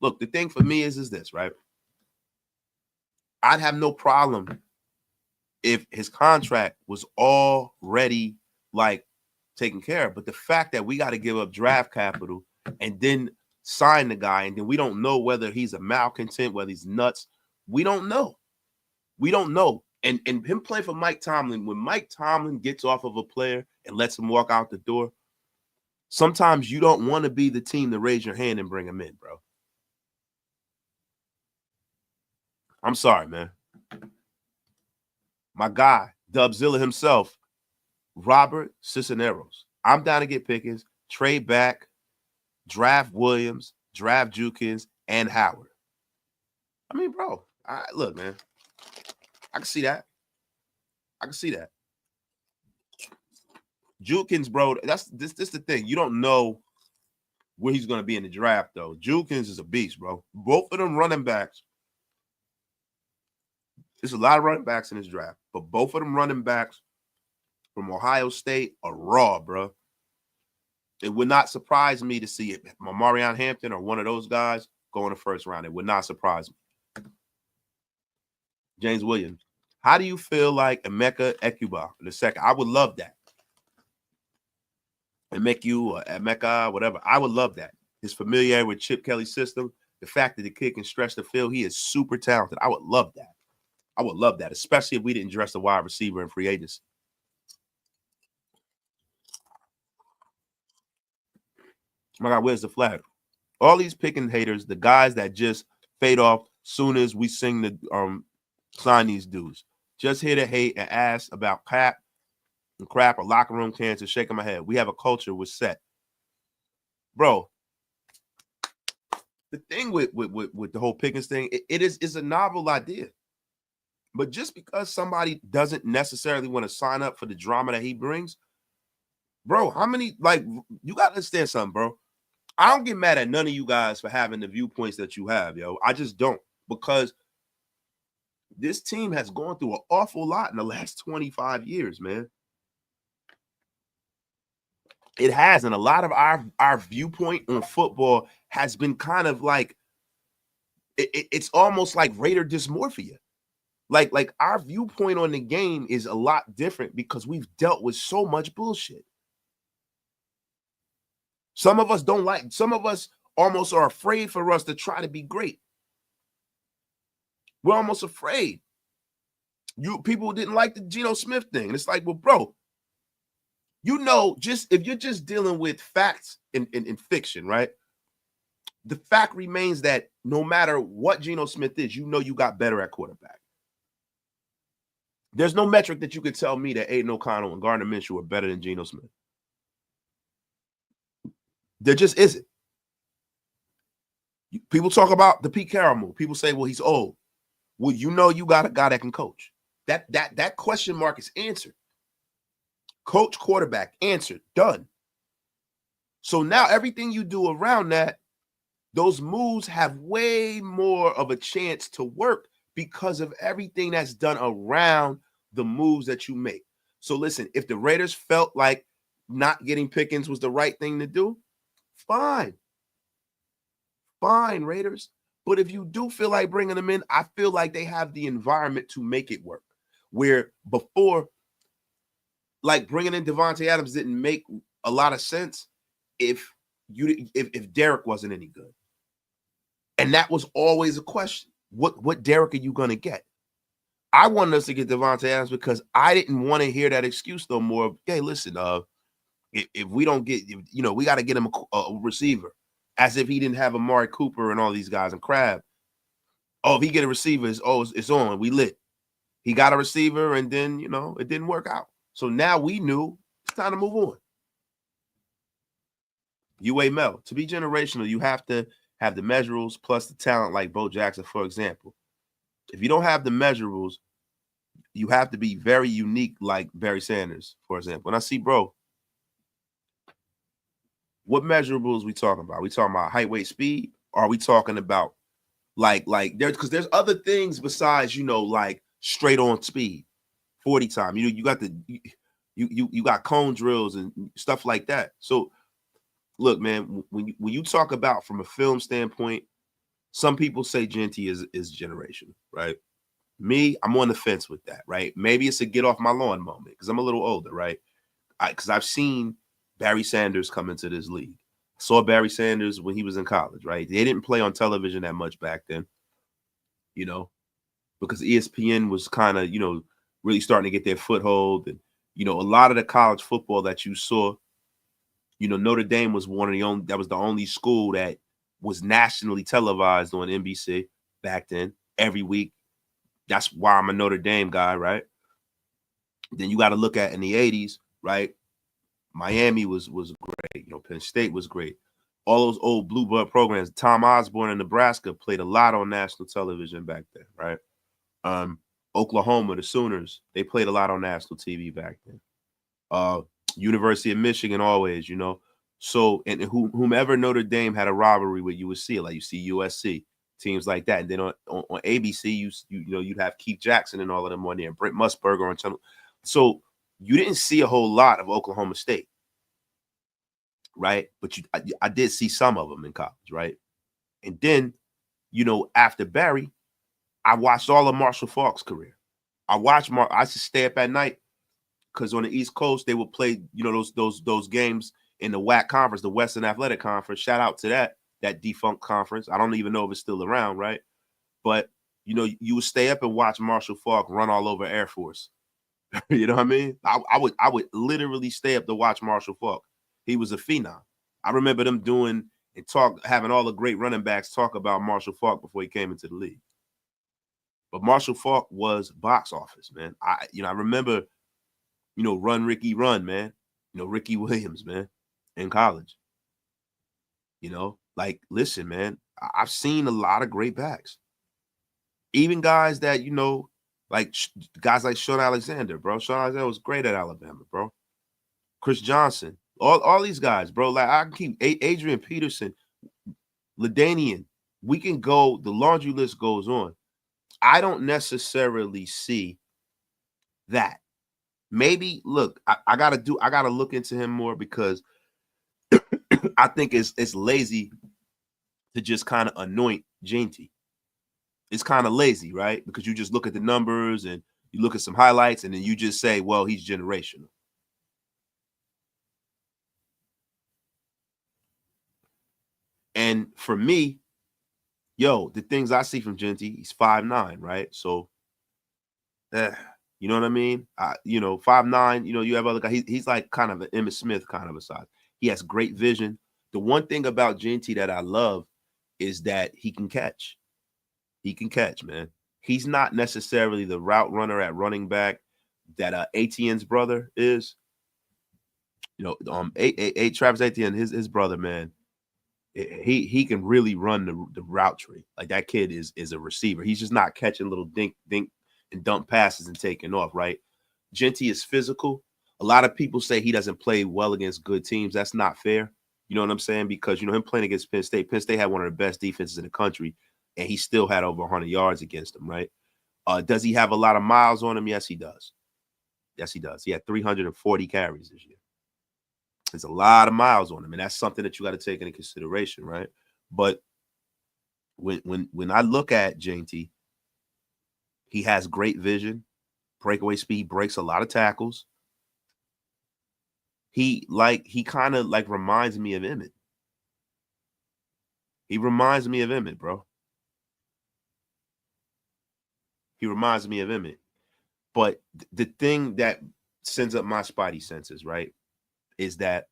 Speaker 1: Look, the thing for me is this, right? I'd have no problem if his contract was already taken care of. But the fact that we got to give up draft capital and then sign the guy, and then we don't know whether he's a malcontent, whether he's nuts. We don't know. We don't know. And him playing for Mike Tomlin, when Mike Tomlin gets off of a player and lets him walk out the door, sometimes you don't want to be the team to raise your hand and bring him in, bro. I'm sorry, man. My guy, Dubzilla himself, Robert Cisneros. I'm down to get Pickens, trade back, draft Williams, draft Jukins, and Howard. I mean, bro, look, man, I can see that. I can see that. Jukins, bro, that's this the thing. You don't know where he's going to be in the draft, though. Jukins is a beast, bro. Both of them running backs. There's a lot of running backs in this draft, but both of them running backs from Ohio State are raw, bro. It would not surprise me to see it. Marion Hampton or one of those guys go in the first round. It would not surprise me. James Williams. How do you feel like Emeka Ekuba in the second? I would love that. Emeku or Emeka, whatever. I would love that. His familiarity with Chip Kelly's system, the fact that the kid can stretch the field, he is super talented. I would love that. I would love that, especially if we didn't dress the wide receiver in free agency. My God, where's the flag? All these Pickens haters, the guys that just fade off soon as we sing the sign these dudes, just here to hate and ask about crap or locker room cancer, shaking my head. We have a culture with set. Bro, the thing with the whole Pickens thing, it's a novel idea. But just because somebody doesn't necessarily want to sign up for the drama that he brings, bro, how many, like, you got to understand something, bro. I don't get mad at none of you guys for having the viewpoints that you have, yo. I just don't, because this team has gone through an awful lot in the last 25 years, man. It has, and a lot of our viewpoint on football has been kind of like, it's almost like Raider dysmorphia. Like our viewpoint on the game is a lot different because we've dealt with so much bullshit. Some of us don't like, some of us almost are afraid for us to try to be great. We're almost afraid. People didn't like the Geno Smith thing. And it's like, well, bro, you know, just if you're just dealing with facts in fiction, right? The fact remains that no matter what Geno Smith is, you know you got better at quarterback. There's no metric that you could tell me that Aiden O'Connell and Gardner Minshew are better than Geno Smith. There just isn't. People talk about the Pete Carroll move. People say, well, he's old. Well, you know you got a guy that can coach. That question mark is answered. Coach, quarterback, answered, done. So now everything you do around that, those moves have way more of a chance to work because of everything that's done around the moves that you make. So listen, if the Raiders felt like not getting Pickens was the right thing to do, fine. Fine, Raiders. But if you do feel like bringing them in, I feel like they have the environment to make it work. Where before, like bringing in Devontae Adams didn't make a lot of sense if Derek wasn't any good. And that was always a question. What Derek are you going to get? I wanted us to get Devontae Adams because I didn't want to hear that excuse no more. Hey, listen, if we don't get, we got to get him a receiver, as if he didn't have Amari Cooper and all these guys and Crab. Oh, if he get a receiver, it's on. We lit. He got a receiver, and then, it didn't work out. So now we knew it's time to move on. UA Mel, to be generational, you have to have the measurables plus the talent like Bo Jackson, for example. If you don't have the measurables, you have to be very unique like Barry Sanders, for example. And I see, bro, what measurables we talking about? Are we talking about height, weight, speed? Or are we talking about like there's other things besides, like straight on speed, 40 time. You got you got cone drills and stuff like that. So look, man, when you talk about from a film standpoint, some people say Genty is generational, right? Me, I'm on the fence with that, right? Maybe it's a get off my lawn moment because I'm a little older, right? Because I've seen Barry Sanders come into this league. I saw Barry Sanders when he was in college, right? They didn't play on television that much back then, because ESPN was kind of, really starting to get their foothold. And, a lot of the college football that you saw, Notre Dame was that was the only school that was nationally televised on NBC back then every week. That's why I'm a Notre Dame guy, right? Then you got to look at in the 80s, right? Miami was great. Penn State was great. All those old blue blood programs. Tom Osborne in Nebraska played a lot on national television back then, right? Oklahoma, the Sooners, they played a lot on national TV back then. University of Michigan, always, So, and whomever Notre Dame had a rivalry with, you would see it. Like you see USC, teams like that. And then on ABC, you'd have Keith Jackson and all of them on there, and Brent Musburger on channel. So you didn't see a whole lot of Oklahoma State, right? But I did see some of them in college, right? And then, after Barry, I watched all of Marshall Faulk's career. I used to stay up at night because on the East Coast they would play, those games in the WAC conference, the Western Athletic Conference. Shout out to that defunct conference. I don't even know if it's still around, right? But you would stay up and watch Marshall Faulk run all over Air Force. You know what I mean? I would literally stay up to watch Marshall Faulk. He was a phenom. I remember them having all the great running backs talk about Marshall Faulk before he came into the league. But Marshall Faulk was box office, man. I remember, Run Ricky Run, man. Ricky Williams, man, in college. Listen, man, I've seen a lot of great backs. Even guys that, guys like Sean Alexander, bro. Sean Alexander was great at Alabama, bro. Chris Johnson, all these guys, bro. Like I can keep Adrian Peterson, LaDainian. We can go, the laundry list goes on. I don't necessarily see that. Maybe look, I gotta look into him more because I think it's lazy to just kind of anoint Ginty. It's kind of lazy, right? Because you just look at the numbers and you look at some highlights and then you just say, well, he's generational. And for me, the things I see from Ginty, he's 5'9", right? So, you know what I mean? 5'9", you have other guys. He's like kind of an Emmitt Smith kind of a size. He has great vision. The one thing about Ginty that I love is that he can catch. He can catch, man. He's not necessarily the route runner at running back that Etienne's brother is. Travis Etienne, his brother, man. He can really run the route tree. Like that kid is a receiver. He's just not catching little dink and dump passes and taking off, right? Ginty is physical. A lot of people say he doesn't play well against good teams. That's not fair. You know what I'm saying? Because, him playing against Penn State had one of the best defenses in the country, and he still had over 100 yards against them, right? Does he have a lot of miles on him? Yes, he does. Yes, he does. He had 340 carries this year. There's a lot of miles on him, and that's something that you got to take into consideration, right? But when I look at Ginty, he has great vision, breakaway speed, breaks a lot of tackles. He kind of reminds me of Emmett. He reminds me of Emmett, bro. He reminds me of Emmett. But the thing that sends up my spidey senses, right, is that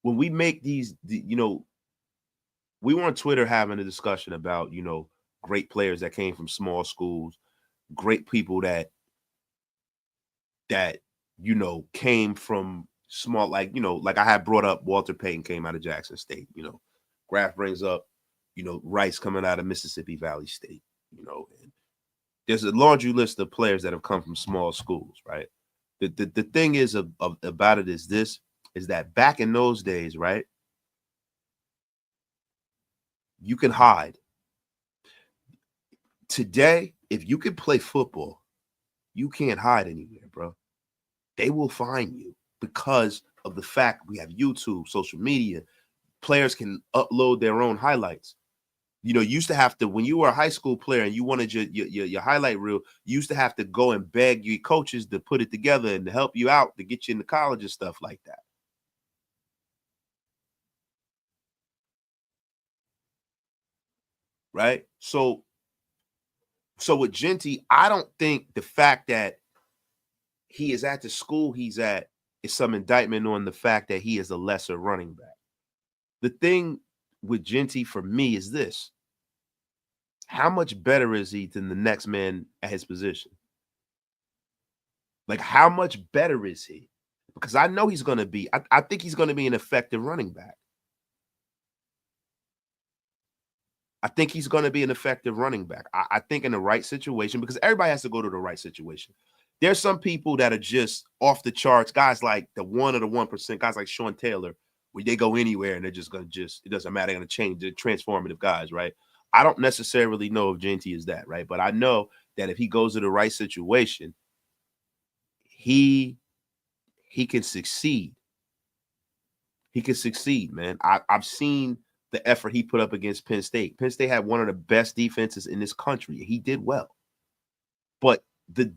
Speaker 1: when we make these, we were on Twitter having a discussion about, great players that came from small schools, great people that came from small, like I had brought up Walter Payton came out of Jackson State, Graf brings up, Rice coming out of Mississippi Valley State, and there's a laundry list of players that have come from small schools, right? The thing is about it is that back in those days, right, you can hide. Today, if you can play football, you can't hide anywhere, bro. They will find you because of the fact we have YouTube, social media. Players can upload their own highlights. You used to have to, when you were a high school player and you wanted your highlight reel, you used to have to go and beg your coaches to put it together and to help you out to get you into college and stuff like that. Right? So with Ginty, I don't think the fact that he is at the school he's at is some indictment on the fact that he is a lesser running back. The thing with Ginty for me is this. How much better is he than the next man at his position? Like, how much better is he? Because I know he's going to be, I think he's going to be an effective running back. I think he's going to be an effective running back. I think in the right situation, because everybody has to go to the right situation. There's some people that are just off the charts, guys like the 1 or the 1%, guys like Sean Taylor, where they go anywhere and they're just going to it doesn't matter, they're going to change. They're transformative guys, right? I don't necessarily know if Genty is that, right? But I know that if he goes to the right situation, he can succeed. He can succeed, man. I've seen the effort he put up against Penn State. Penn State had one of the best defenses in this country. He did well. But the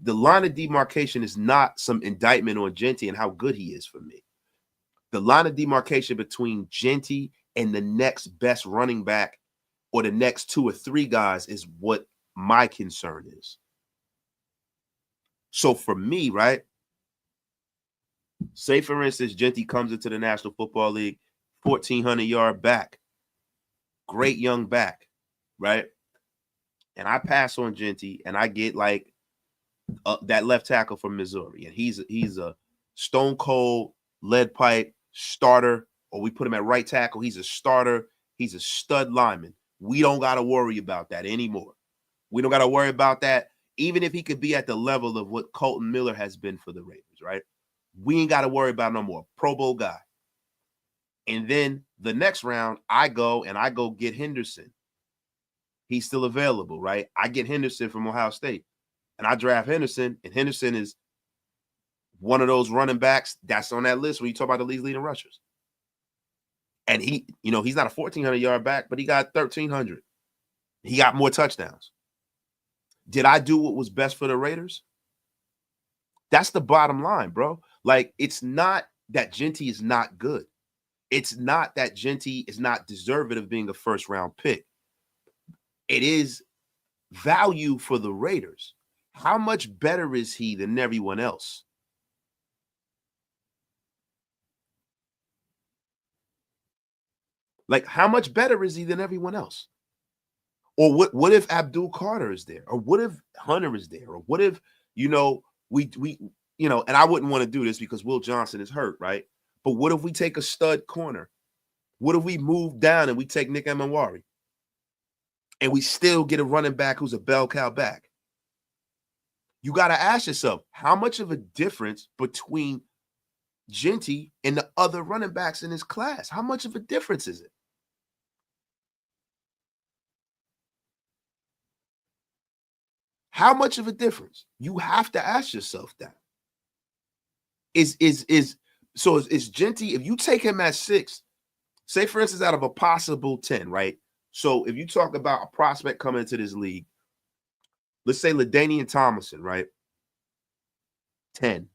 Speaker 1: line of demarcation is not some indictment on Genty and how good he is for me. The line of demarcation between Genty and the next best running back or the next 2 or 3 guys is what my concern is. So for me, right, say, for instance, Genty comes into the National Football League, 1,400-yard back, great young back, right? And I pass on Genty, and I get like that left tackle from Missouri, and he's a stone cold lead pipe starter, or we put him at right tackle. He's a starter. He's a stud lineman. We don't got to worry about that anymore. We don't got to worry about that, even if he could be at the level of what Colton Miller has been for the Raiders, right? We ain't got to worry about no more. Pro Bowl guy. And then the next round, I go get Henderson. He's still available, right? I get Henderson from Ohio State, and I draft Henderson, and Henderson is one of those running backs that's on that list when you talk about the league's leading rushers. And he, he's not a 1,400-yard back, but he got 1,300. He got more touchdowns. Did I do what was best for the Raiders? That's the bottom line, bro. Like, it's not that Genty is not good. It's not that Genty is not deserving of being a first-round pick. It is value for the Raiders. How much better is he than everyone else? Like, how much better is he than everyone else? Or what if Abdul Carter is there? Or what if Hunter is there? Or what if, we and I wouldn't want to do this because Will Johnson is hurt, right? But what if we take a stud corner? What if we move down and we take Nick Emanwari? And we still get a running back who's a bell cow back? You got to ask yourself, how much of a difference between Genty and the other running backs in his class? How much of a difference is it? How much of a difference? You have to ask yourself that. Is Genty, if you take him at 6, say, for instance, out of a possible 10, right? So if you talk about a prospect coming into this league, let's say LaDainian Tomlinson, right? 10.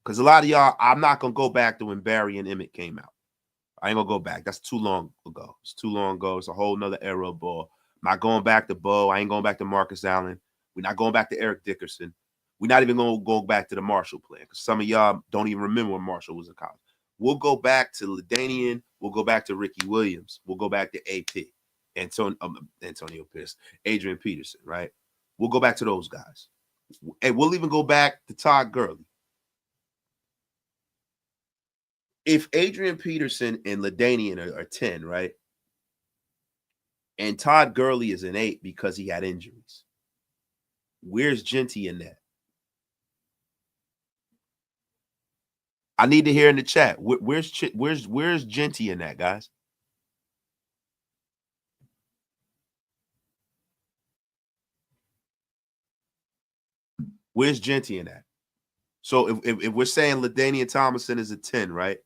Speaker 1: Because a lot of y'all, I'm not going to go back to when Barry and Emmett came out. I ain't going to go back. That's too long ago. It's too long ago. It's a whole nother era of ball. I'm not going back to Bo. I ain't going back to Marcus Allen. We're not going back to Eric Dickerson. We're not even going to go back to the Marshall plan because some of y'all don't even remember when Marshall was in college. We'll go back to LaDainian. We'll go back to Ricky Williams. We'll go back to AP, Antonio Pierce, Adrian Peterson, right? We'll go back to those guys. And we'll even go back to Todd Gurley. If Adrian Peterson and LaDainian are 10, right? And Todd Gurley is an 8 because he had injuries. Where's Genty in that? I need to hear in the chat. Where's Genty in that, guys? Where's Genty in that? So if we're saying LaDainian Tomlinson is a 10, right?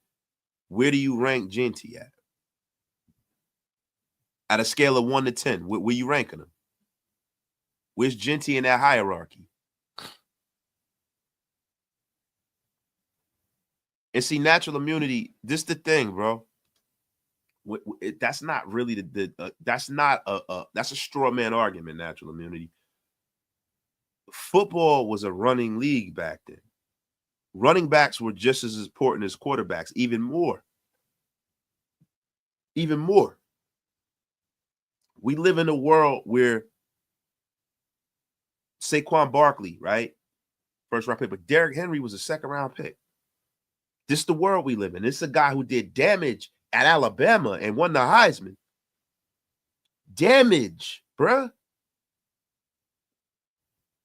Speaker 1: Where do you rank Genty at? At a scale of 1 to 10, where you ranking him? Where's Genty in that hierarchy? And see, natural immunity, this is the thing, bro. That's not really that's a straw man argument, natural immunity. Football was a running league back then. Running backs were just as important as quarterbacks, even more. Even more. We live in a world where Saquon Barkley, right? first round pick, but Derrick Henry was a second round pick. This is the world we live in. This is a guy who did damage at Alabama and won the Heisman. Damage, bruh.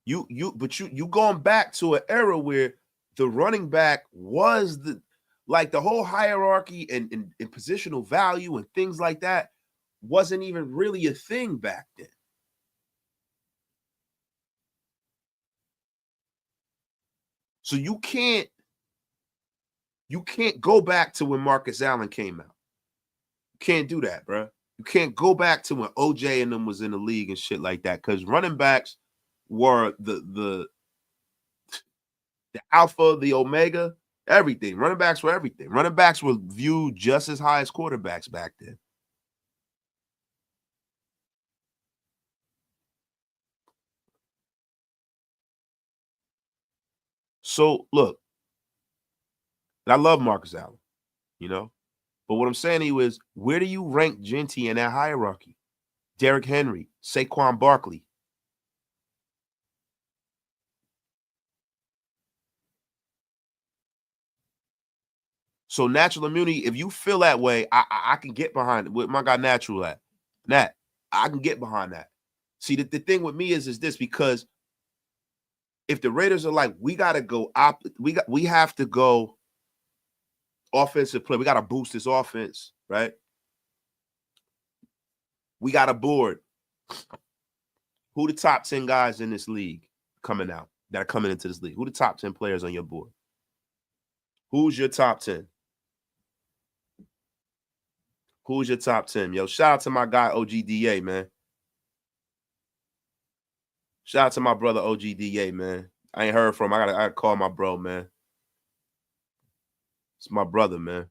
Speaker 1: You going back to an era where the running back was the whole hierarchy and positional value and things like that wasn't even really a thing back then. So you can't go back to when Marcus Allen came out. You can't do that, bro. You can't go back to when OJ and them was in the league and shit like that, because running backs were the alpha, the omega, everything. Running backs were everything. Running backs were viewed just as high as quarterbacks back then. So look, I love Marcus Allen, you know, but what I'm saying to you is, where do you rank Genty in that hierarchy? Derrick Henry, Saquon Barkley. So natural immunity, if you feel that way, I can get behind it. With my guy Natural at Nat, I can get behind that. See, the thing with me is this, because if the Raiders are like, we gotta go we have to go offensive play. We gotta boost this offense, right? We got a board. Who the top 10 guys in this league coming out that are coming into this league? Who the top 10 players on your board? Who's your top 10? Who's your top 10? Yo, shout out to my guy OGDA, man. Shout out to my brother OGDA, man. I ain't heard from him. I gotta call my bro, man. It's my brother, man.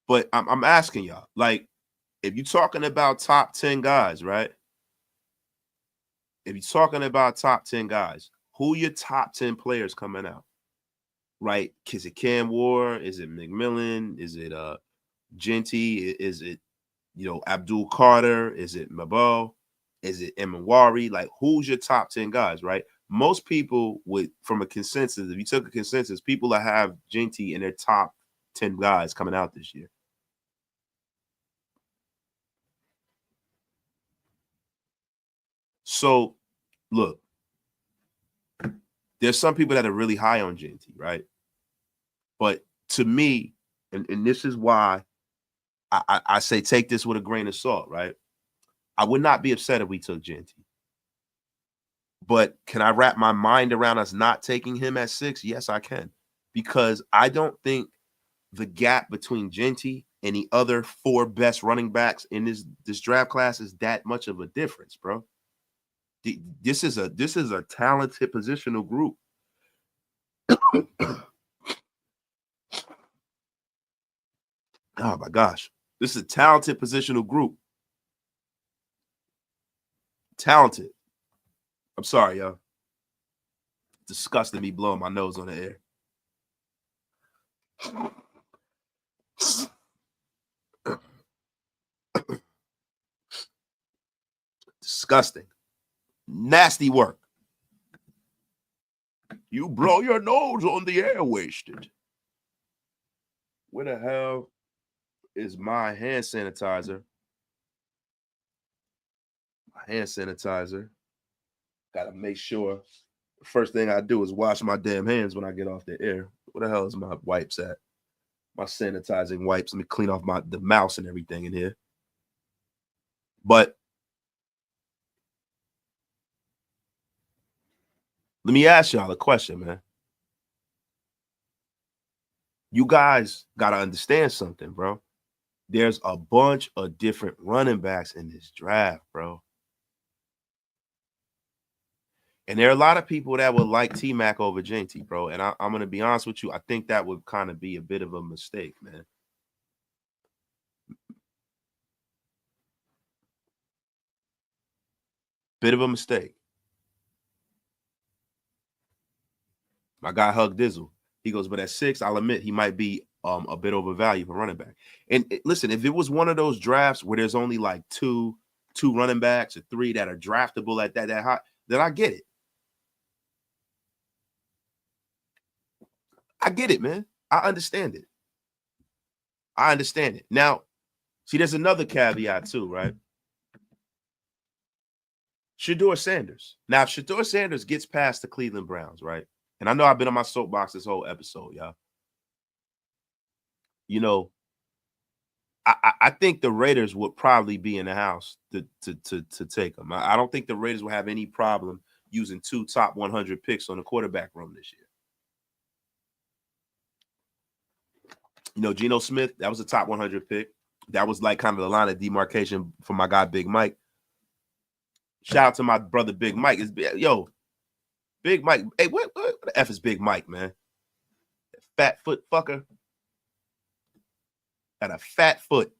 Speaker 1: But I'm asking y'all, like, if you're talking about top 10 guys, right? If you're talking about top 10 guys, who are your top 10 players coming out? Right? Is it Cam Ward? Is it McMillan? Is it Genty? Is it, Abdul Carter? Is it Mabo? Is it Emawari? Like, who's your top 10 guys, right? Most people would, from a consensus, if you took a consensus, people that have Genty in their top 10 guys coming out this year. So, look, there's some people that are really high on Genty, right? But to me, and this is why I say take this with a grain of salt, right? I would not be upset if we took Genty. But can I wrap my mind around us not taking him at 6? Yes, I can. Because I don't think the gap between Genty and the other 4 best running backs in this draft class is that much of a difference, bro. This is a talented positional group. Oh my gosh. This is a talented positional group. Talented. I'm sorry, y'all. Disgusting me blowing my nose on the air. Disgusting. Nasty work. You blow your nose on the air, wasted. Where the hell is my hand sanitizer? My hand sanitizer. Gotta make sure the first thing I do is wash my damn hands when I get off the air. Where the hell is my wipes at? My sanitizing wipes. Let me clean off the mouse and everything in here. But let me ask y'all a question, man. You guys got to understand something, bro. There's a bunch of different running backs in this draft, bro. And there are a lot of people that would like T-Mac over Genty, bro. And I'm going to be honest with you. I think that would kind of be a bit of a mistake, man. Bit of a mistake. My guy Hug Dizzle. He goes, but at 6, I'll admit he might be a bit overvalued for running back. And listen, if it was one of those drafts where there's only like two running backs or 3 that are draftable at that high, then I get it. I get it, man. I understand it. I understand it. Now, see, there's another caveat too, right? Shedeur Sanders. Now, if Shedeur Sanders gets past the Cleveland Browns, right? And I know I've been on my soapbox this whole episode, y'all. You know, I think the Raiders would probably be in the house to take him. I don't think the Raiders will have any problem using 2 top 100 picks on the quarterback room this year. You know, Geno Smith, that was a top 100 pick. That was like kind of the line of demarcation for my guy Big Mike. Shout out to my brother Big Mike. Yo, Big Mike. Hey, what the F is Big Mike, man? Fat foot fucker. Got a fat foot.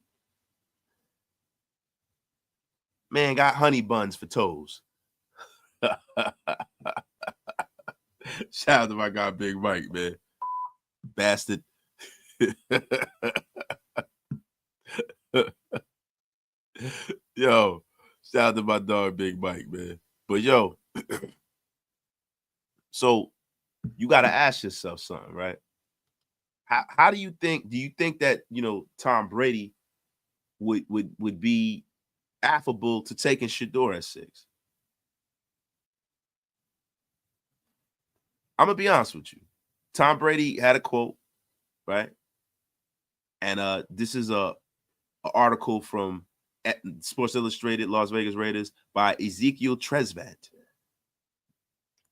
Speaker 1: Man, got honey buns for toes. Shout out to my guy Big Mike, man. Bastard. Yo, shout out to my dog Big Mike, man. But yo, so you got to ask yourself something, right? How do you think that, you know, Tom Brady would be affable to taking Shedeur at 6? I'm gonna be honest with you. Tom Brady had a quote, right? And this is a article from Sports Illustrated, Las Vegas Raiders, by Ezekiel Tresvant,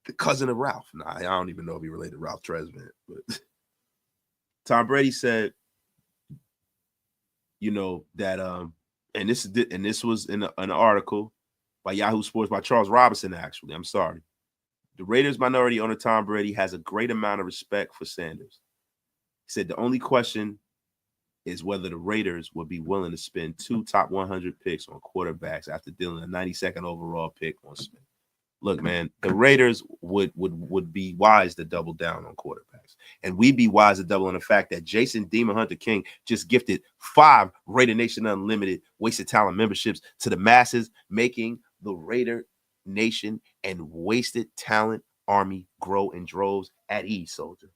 Speaker 1: the cousin of Ralph. Nah, I don't even know if he related to Ralph Tresvant, but Tom Brady said, you know, that and this was in an article by Yahoo Sports by Charles Robinson. Actually, I'm sorry. The Raiders minority owner Tom Brady has a great amount of respect for Sanders. He said the only question is whether the Raiders would be willing to spend 2 top 100 picks on quarterbacks after dealing a 92nd overall pick on Smith. Look, man, the Raiders would be wise to double down on quarterbacks. And we'd be wise to double on the fact that Jason Demon Hunter King just gifted 5 Raider Nation Unlimited Wasted Talent memberships to the masses, making the Raider Nation and Wasted Talent Army grow in droves at ease, soldier.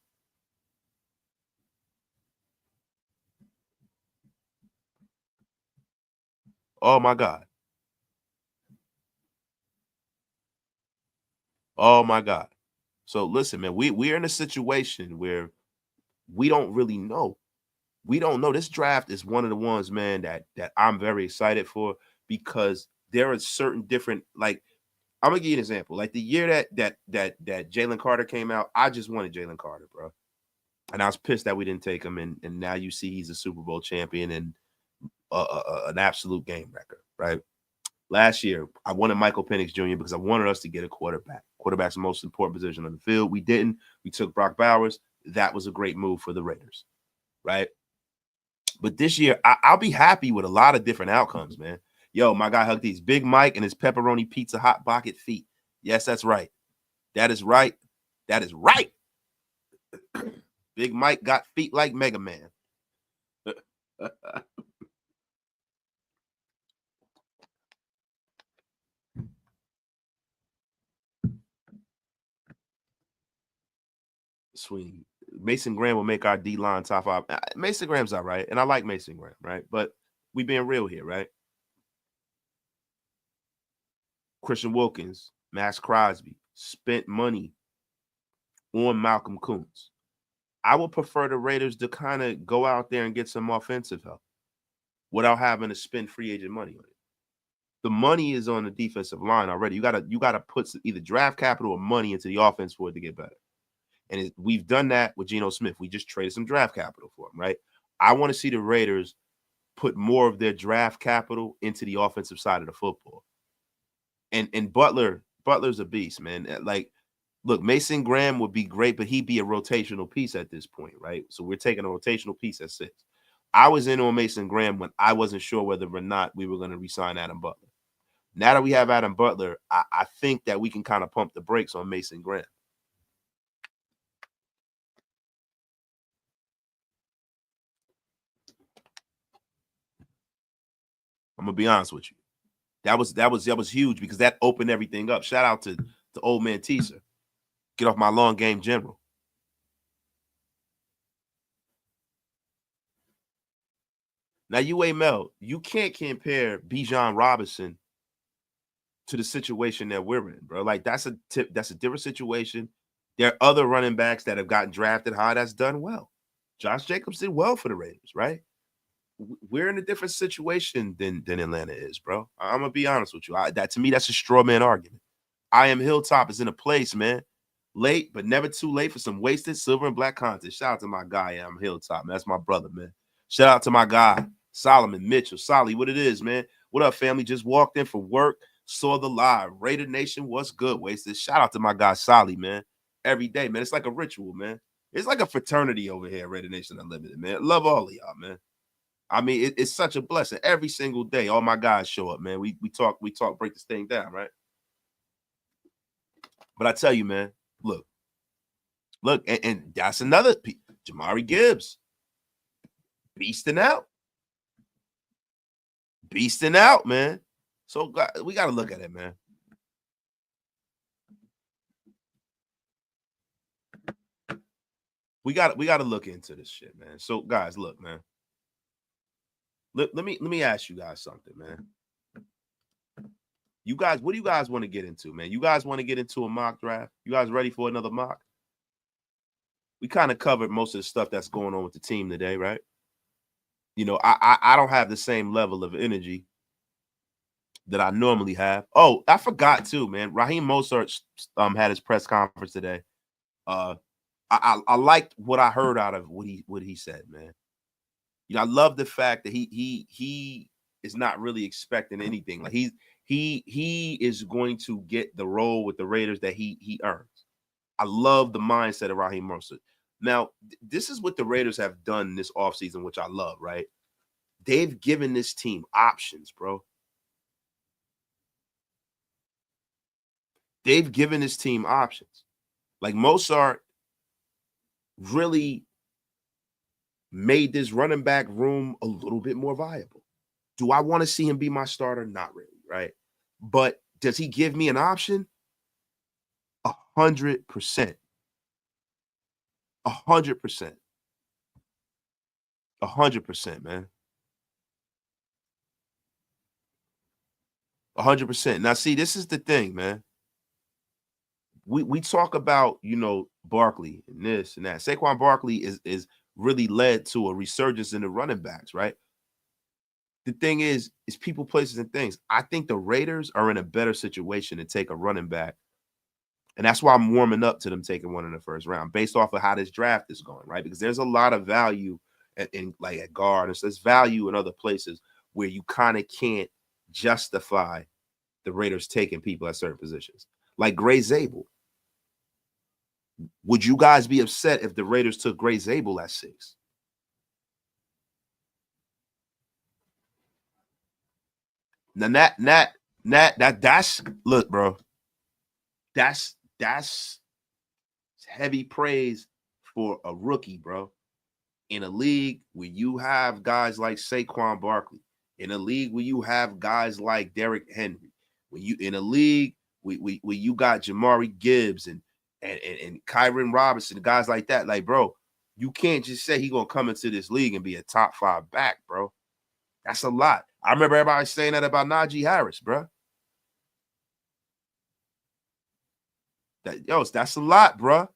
Speaker 1: Oh my God. Oh my God. So listen, man, we're in a situation where we don't really know. We don't know. This draft is one of the ones, man, that I'm very excited for, because there are certain different, like, I'm gonna give you an example. Like the year that Jalen Carter came out, I just wanted Jalen Carter, bro. And I was pissed that we didn't take him. And now you see he's a Super Bowl champion and an absolute game record, right? Last year, I wanted Michael Penix Jr. because I wanted us to get a quarterback. Quarterback's the most important position on the field. We didn't. We took Brock Bowers. That was a great move for the Raiders, right? But this year, I'll be happy with a lot of different outcomes, man. Yo, my guy hugged these Big Mike and his pepperoni pizza hot pocket feet. Yes, that's right. That is right. That is right. Big Mike got feet like Mega Man. Sweeney. Mason Graham will make our D-line top 5. Mason Graham's all right, and I like Mason Graham, right? But we being real here, right? Christian Wilkins, Max Crosby spent money on Malcolm Kuntz. I would prefer the Raiders to kind of go out there and get some offensive help without having to spend free agent money on it. The money is on the defensive line already. You gotta put either draft capital or money into the offense for it to get better. And we've done that with Geno Smith. We just traded some draft capital for him, right? I want to see the Raiders put more of their draft capital into the offensive side of the football. And Butler's a beast, man. Like, look, Mason Graham would be great, but he'd be a rotational piece at this point, right? So we're taking a rotational piece at 6. I was in on Mason Graham when I wasn't sure whether or not we were going to re-sign Adam Butler. Now that we have Adam Butler, I think that we can kind of pump the brakes on Mason Graham. I'm gonna be honest with you. That was huge because that opened everything up. Shout out to The old man teaser. Get off my lawn, game general. Now, Mel, you can't compare Bijan Robinson to the situation that we're in, bro. Like, that's a different situation. There are other running backs that have gotten drafted high that's done well. Josh Jacobs did well for the Raiders, right? We're in a different situation than Atlanta is, bro. I'm gonna be honest with you. That to me, that's a straw man argument. I Am Hilltop is in a place, man. Late, but never too late for some wasted silver and black content. Shout out to my guy, I Am Hilltop, man. That's my brother, man. Shout out to my guy, Solomon Mitchell. Solly, what it is, man? What up, family? Just walked in for work, saw the live. Raider Nation, what's good, wasted? Shout out to my guy, Solly, man. Every day, man. It's like a ritual, man. It's like a fraternity over here, Raider Nation Unlimited, man. Love all of y'all, man. I mean, it's such a blessing. Every single day, all my guys show up, man. We talk, break this thing down, right? But I tell you, man, look, and that's another Jamari Gibbs. Beasting out, man. So we got to look at it, man. We got to look into this shit, man. So guys, look, man. Let me ask you guys something, man. You guys, what do you guys want to get into, man? You guys want to get into a mock draft? You guys ready for another mock? We kind of covered most of the stuff that's going on with the team today, right? You know, I don't have the same level of energy that I normally have. Oh, I forgot too, man. Raheem Mostert had his press conference today. I liked what I heard out of what he said, man. You know, I love the fact that he is not really expecting anything. Like he is going to get the role with the Raiders that he earns. I love the mindset of Raheem Mostert. Now, this is what the Raiders have done this offseason, which I love, right? They've given this team options, bro. They've given this team options. Like Mostert really made this running back room a little bit more viable. Do I want to see him be my starter? Not really, right? But does he give me an option? 100%. 100%. 100%, man. 100%. Now, see, this is the thing, man. We talk about, you know, Barkley and this and that. Saquon Barkley is really led to a resurgence in the running backs, right? The thing is people, places, and things. I think the Raiders are in a better situation to take a running back. And that's why I'm warming up to them taking one in the first round based off of how this draft is going, right? Because there's a lot of value in like at guard. And so there's value in other places where you kind of can't justify the Raiders taking people at certain positions. Like Gray Zabel. Would you guys be upset if the Raiders took Gray Zabel at 6? Now that's look, bro. That's heavy praise for a rookie, bro. In a league where you have guys like Saquon Barkley, in a league where you have guys like Derrick Henry, when you in a league where you got Jamari Gibbs and Kyron Robinson, guys like that, like, bro, you can't just say he's gonna come into this league and be a top 5 back, bro. That's a lot. I remember everybody saying that about Najee Harris, bro. That's a lot, bro.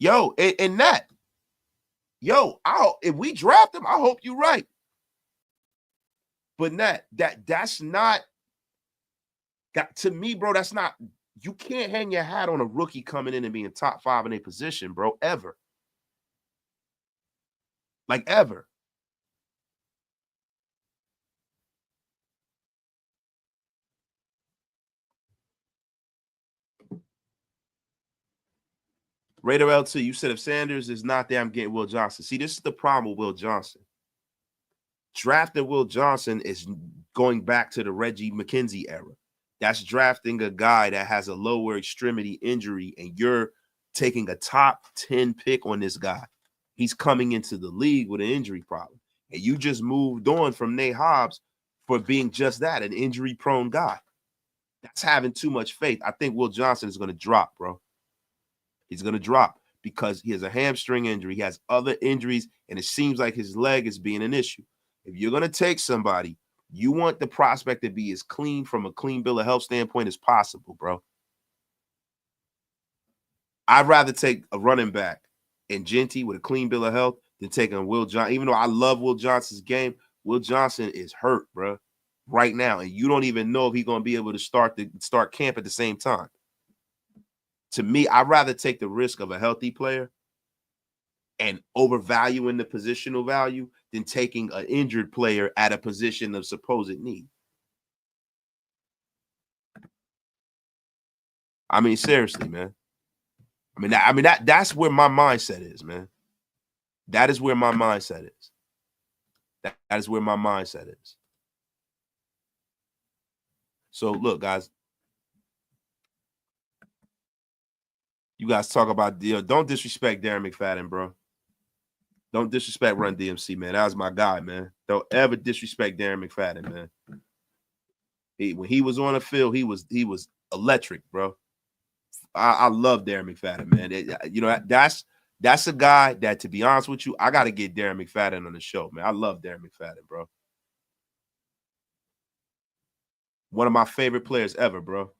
Speaker 1: Yo, and that, yo, if we draft him, I hope you're right. But that's not that to me, bro. That's not. You can't hang your hat on a rookie coming in and being top 5 in a position, bro, ever. Like, ever. Raider LT, you said if Sanders is not there, I'm getting Will Johnson. See, this is the problem with Will Johnson. Drafting Will Johnson is going back to the Reggie McKenzie era. That's drafting a guy that has a lower extremity injury, and you're taking a top 10 pick on this guy. He's coming into the league with an injury problem. And you just moved on from Nate Hobbs for being just that, an injury-prone guy. That's having too much faith. I think Will Johnson is going to drop, bro. He's going to drop because he has a hamstring injury. He has other injuries, and it seems like his leg is being an issue. If you're going to take somebody, you want the prospect to be as clean from a clean bill of health standpoint as possible, bro. I'd rather take a running back and Genty with a clean bill of health than taking Will Johnson. Even though I love Will Johnson's game, Will Johnson is hurt, bro, right now, and you don't even know if he's going to be able to start camp at the same time. To me, I'd rather take the risk of a healthy player and overvaluing the positional value than taking an injured player at a position of supposed need. I mean, seriously, man. That's where my mindset is, man. That is where my mindset is. That is where my mindset is. So, look, guys. You guys talk about don't disrespect Darren McFadden, bro. Don't disrespect Run DMC, man. That was my guy, man. Don't ever disrespect Darren McFadden, man. When he was on the field, he was electric, bro. I love Darren McFadden, man. That's a guy that, to be honest with you, I got to get Darren McFadden on the show, man. I love Darren McFadden, bro. One of my favorite players ever, bro.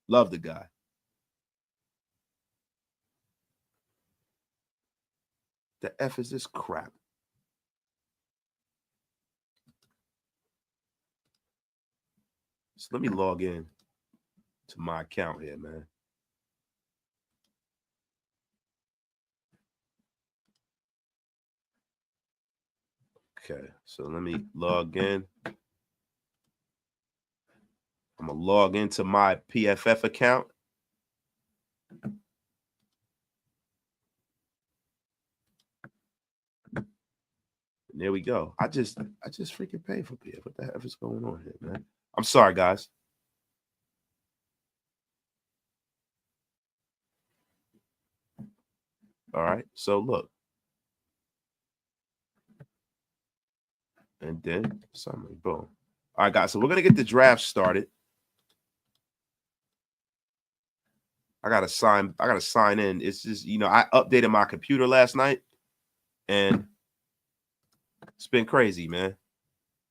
Speaker 1: Love the guy. The F is this crap? So let me log in to my account here, man. Okay, so let me log in. I'm going to log into my PFF account. And there we go. I just freaking paid for PFF. What the F is going on here, man? I'm sorry, guys. All right, so look. And then summary, boom. All right, guys, so we're going to get the draft started. I gotta sign in. It's just, I updated my computer last night, and it's been crazy, man.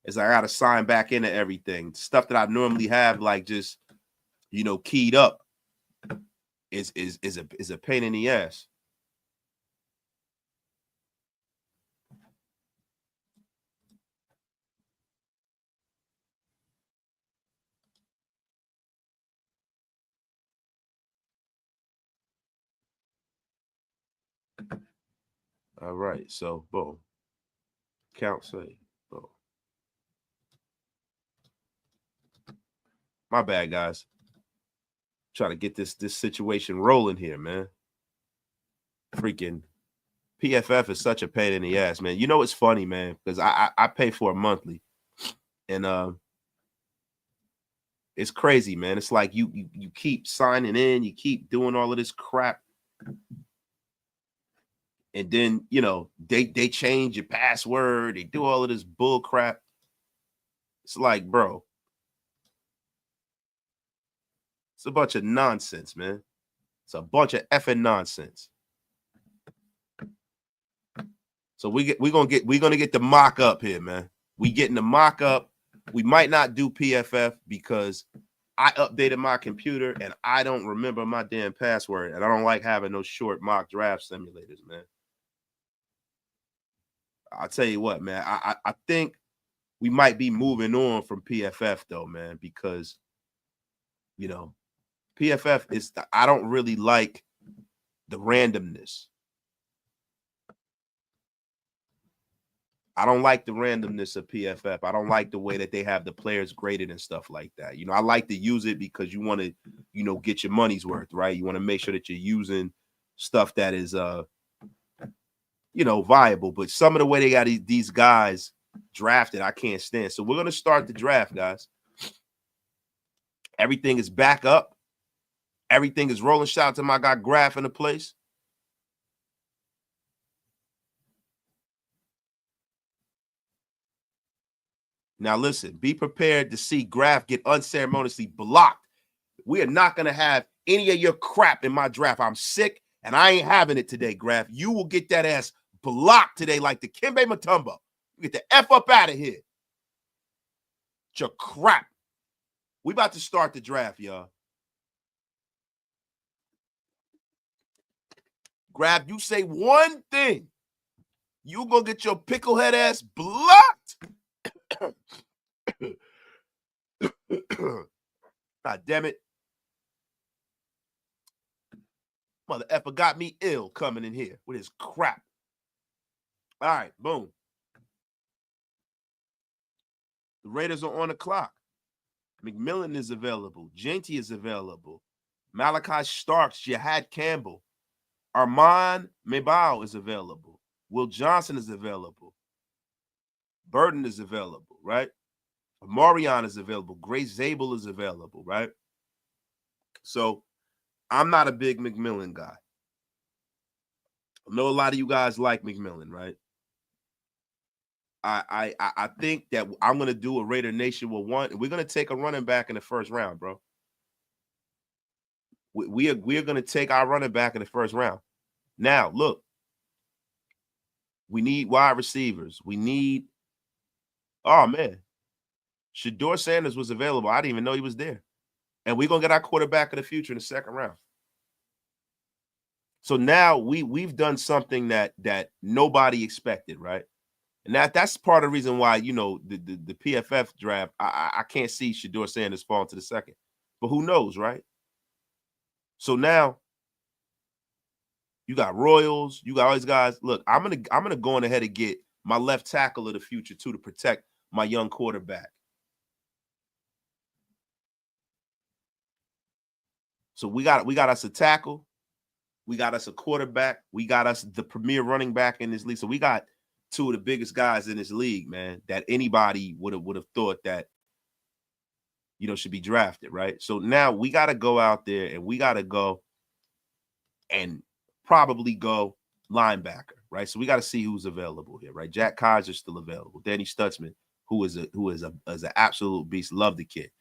Speaker 1: It's like I gotta sign back into everything. Stuff that I normally have, like, just keyed up, is a pain in the ass. All right, so boom. Count save. Boom. My bad, guys. Try to get this situation rolling here, man. Freaking PFF is such a pain in the ass, man. It's funny, man, because I pay for it monthly, and it's crazy, man. It's like you keep signing in, you keep doing all of this crap, and then they change your password, they do all of this bull crap. It's like, bro, it's a bunch of nonsense, man. It's a bunch of effing nonsense. So we're gonna get the mock up here, man. We getting the mock up. We might not do PFF because I updated my computer and I don't remember my damn password, and I don't like having those short mock draft simulators, man. I'll tell you what, man. I think we might be moving on from PFF though, man, because PFF is I don't really like the randomness. I don't like the randomness of PFF. I don't like the way that they have the players graded and stuff like that. I like to use it because you want to, get your money's worth, right? You want to make sure that you're using stuff that is, viable. But some of the way they got these guys drafted, I can't stand. So we're going to start the draft, guys. Everything is back up. Everything is rolling. Shout out to my guy Graph in the place. Now listen, be prepared to see Graf get unceremoniously blocked. We are not going to have any of your crap in my draft. I'm sick, and I ain't having it today, Graf. You will get that ass blocked today like the Kimbe Mutombo. Get the F up out of here. It's your crap. We about to start the draft, y'all. Graf, you say one thing, you gonna get your picklehead ass blocked. God damn it. Mother effer got me ill coming in here with his crap. All right, boom. The Raiders are on the clock. McMillan is available. Genty is available. Malachi Starks, Jihad Campbell. Armand Mebao is available. Will Johnson is available. Burden is available, right? Marion is available. Grace Zabel is available, right? So I'm not a big McMillan guy. I know a lot of you guys like McMillan, right? I think that I'm going to do a Raider Nation with one, and we're going to take a running back in the first round, bro. We are going to take our running back in the first round. Now, look, we need wide receivers. We need, oh, man, Shedeur Sanders was available. I didn't even know he was there. And we're going to get our quarterback of the future in the second round. So now we've done something that nobody expected, right? And that's part of the reason why, you know, the PFF draft, I can't see Shedeur Sanders fall to the second. But who knows, right? So now you got Royals, you got all these guys. Look, I'm gonna go on ahead and get my left tackle of the future too to protect my young quarterback. So we got us a tackle, we got us a quarterback, we got us the premier running back in this league. So we got two of the biggest guys in this league, man, that anybody would have thought that, you know, should be drafted, right? So now we got to go out there and we got to go and probably go linebacker, right? So we got to see who's available here, right? Jack Kaiser's still available. Danny Stutzman, who is an absolute beast. Love the kid.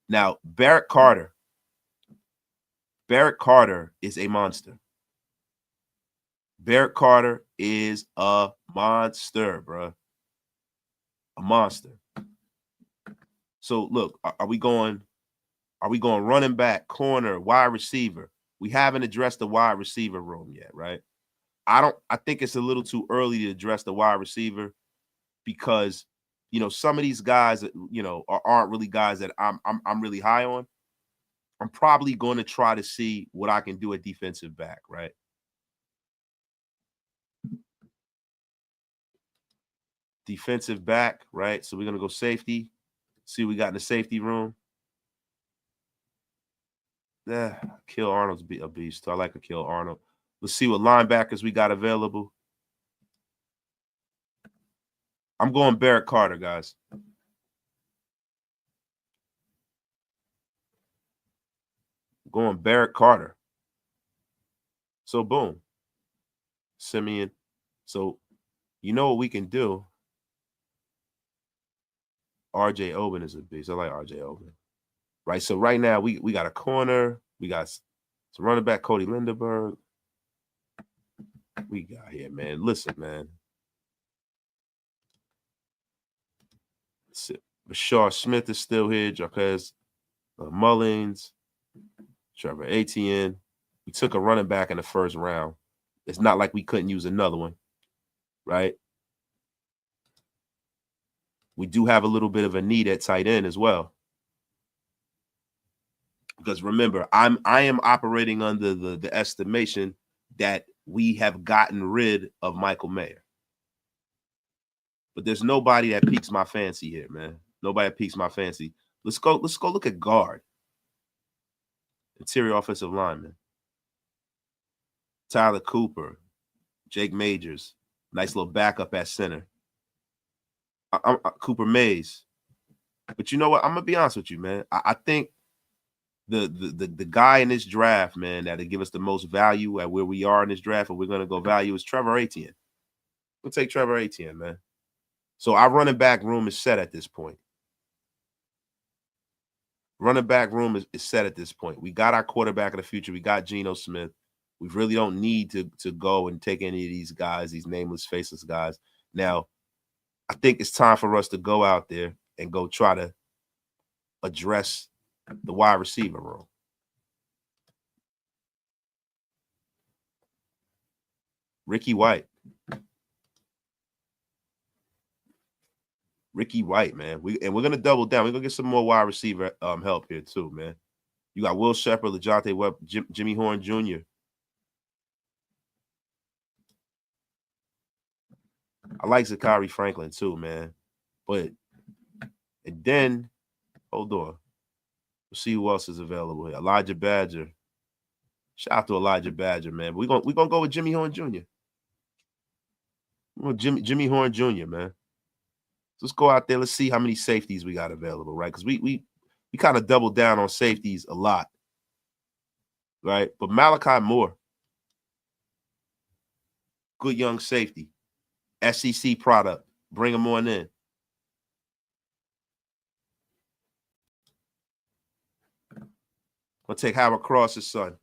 Speaker 1: Now, Barrett Carter is a monster. Barrett Carter is a monster, bro. A monster. So look, are we going running back, corner, wide receiver? We haven't addressed the wide receiver room yet, right? I think it's a little too early to address the wide receiver because, you know, some of these guys, you know, aren't really guys that I'm really high on. I'm probably going to try to see what I can do at defensive back, right? Defensive back, right? So we're going to go safety. See what we got in the safety room. Yeah, Kill Arnold's a beast. So I like a Kill Arnold. Let's see what linebackers we got available. I'm going Barrett Carter, guys. Going Barrett Carter. So boom. Simeon. So you know what we can do? RJ Oben is a beast. I like RJ Oben. Right. So right now we got a corner. We got some running back, Cody Lindenberg. We got here, man. Listen, man. Bashar Smith is still here. Jarquez Mullins, Trevor Etienne. We took a running back in the first round. It's not like we couldn't use another one, right? We do have a little bit of a need at tight end as well. Because remember, I am operating under the estimation that we have gotten rid of Michael Mayer. But there's nobody that piques my fancy here, man. Nobody that piques my fancy. Let's go look at guard. Interior offensive lineman. Tyler Cooper, Jake Majors, nice little backup at center. Cooper Mays. But you know what? I'm gonna be honest with you, man. I think the guy in this draft, man, that'll give us the most value at where we are in this draft, and we're gonna go value is Trevor Etienne. We'll take Trevor Etienne, man. So our running back room is set at this point. Running back room is set at this point. We got our quarterback of the future. We got Geno Smith. We really don't need to go and take any of these guys, these nameless, faceless guys. Now, I think it's time for us to go out there and go try to address the wide receiver room. Ricky White, man. We're gonna double down. We're gonna get some more wide receiver help here too, man. You got Will Shepard, LeJohntay Webb, Jimmy Horn Jr. I like Zachary Franklin too, man. And then hold on. We'll see who else is available here. Elijah Badger. Shout out to Elijah Badger, man. We're gonna go with Jimmy Horn Jr. Jimmy Horn Jr., man. Let's go out there. Let's see how many safeties we got available, right? Because we kind of doubled down on safeties a lot, right? But Malachi Moore, good young safety, SEC product. Bring him on in. I'll take Howard Cross's son,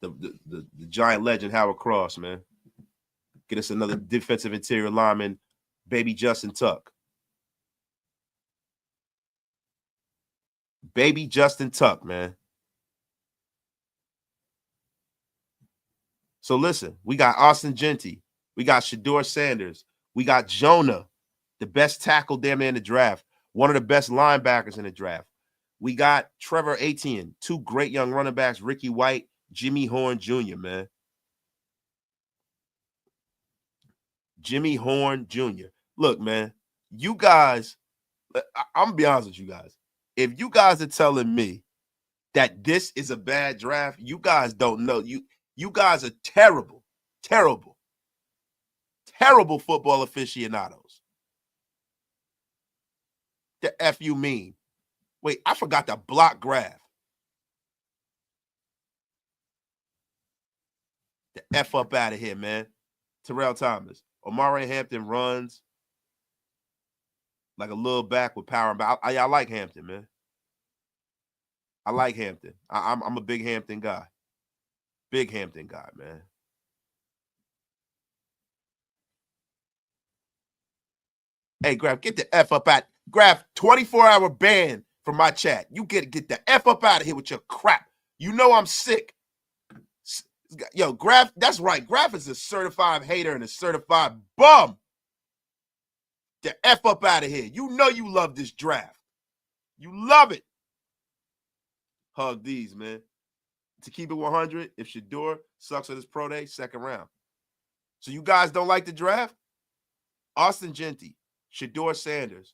Speaker 1: the giant legend Howard Cross, man. Get us another defensive interior lineman, baby Justin Tuck. Baby Justin Tuck, man. So listen, we got Austin Genty. We got Shedeur Sanders. We got Jonah, the best tackle damn near in the draft. One of the best linebackers in the draft. We got Trevor Etienne, two great young running backs, Ricky White, Jimmy Horn Jr., man. Jimmy Horn Jr. Look, man, you guys, I'm going to be honest with you guys. If you guys are telling me that this is a bad draft, you guys don't know. You guys are terrible, terrible, terrible football aficionados. The F you mean? Wait, I forgot to block graph. The F up out of here, man. Terrell Thomas. Omari Hampton runs like a little back with power. I like Hampton, man. I like Hampton. I'm a big Hampton guy. Big Hampton guy, man. Hey, Graf, get the F up out. Graf, 24-hour ban from my chat. You get the F up out of here with your crap. You know I'm sick. Yo, Graf, that's right. Graf is a certified hater and a certified bum. The F up out of here. You know you love this draft. You love it. Hug these, man. To keep it 100, if Shedeur sucks at his pro day, second round. So you guys don't like the draft? Austin Genty, Shedeur Sanders,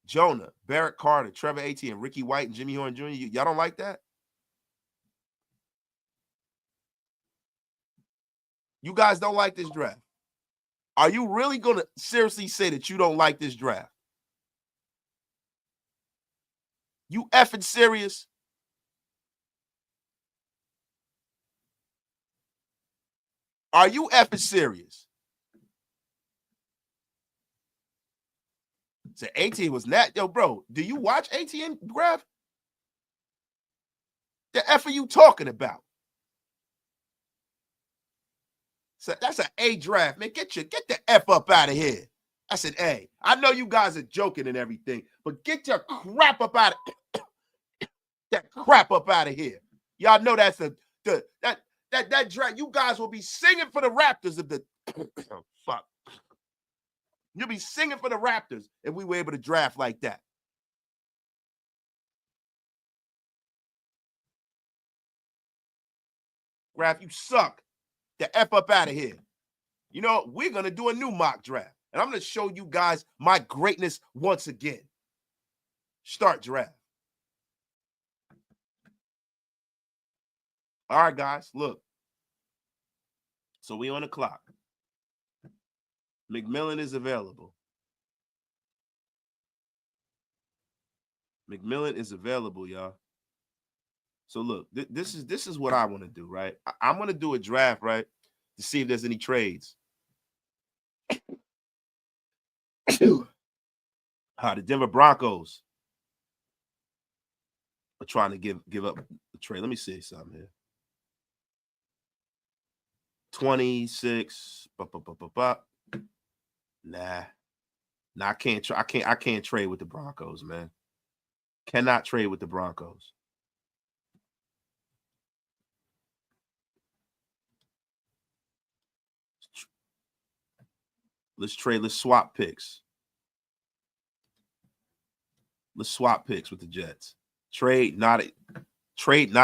Speaker 1: Jonah, Barrett Carter, Trevor Etienne, Ricky White, and Jimmy Horn Jr. Y'all don't like that? You guys don't like this draft? Are you really going to seriously say that you don't like this draft? You effing serious? Are you effing serious? So ATN was not, yo, bro. Do you watch ATN, Graf? The F are you talking about? So that's an A draft, man. Get the F up out of here. I said, hey, I know you guys are joking and everything, but get your crap up out of that crap up out of here. Y'all know that's that draft. You guys will be singing for the Raptors if the fuck. You'll be singing for the Raptors if we were able to draft like that. Graf, you suck. The F up out of here. You know, we're going to do a new mock draft. And I'm going to show you guys my greatness once again. Start draft. All right, guys, look. So we on the clock. McMillan is available. McMillan is available, y'all. So look, this is what I want to do, right? I'm going to do a draft, right, to see if there's any trades. The Denver Broncos are trying to give up the trade. Let me see something here. 26. Nah, I can't. I can't trade with the Broncos, man. Cannot trade with the Broncos. Let's trade. Let's swap picks. Let's swap picks with the Jets. Trade not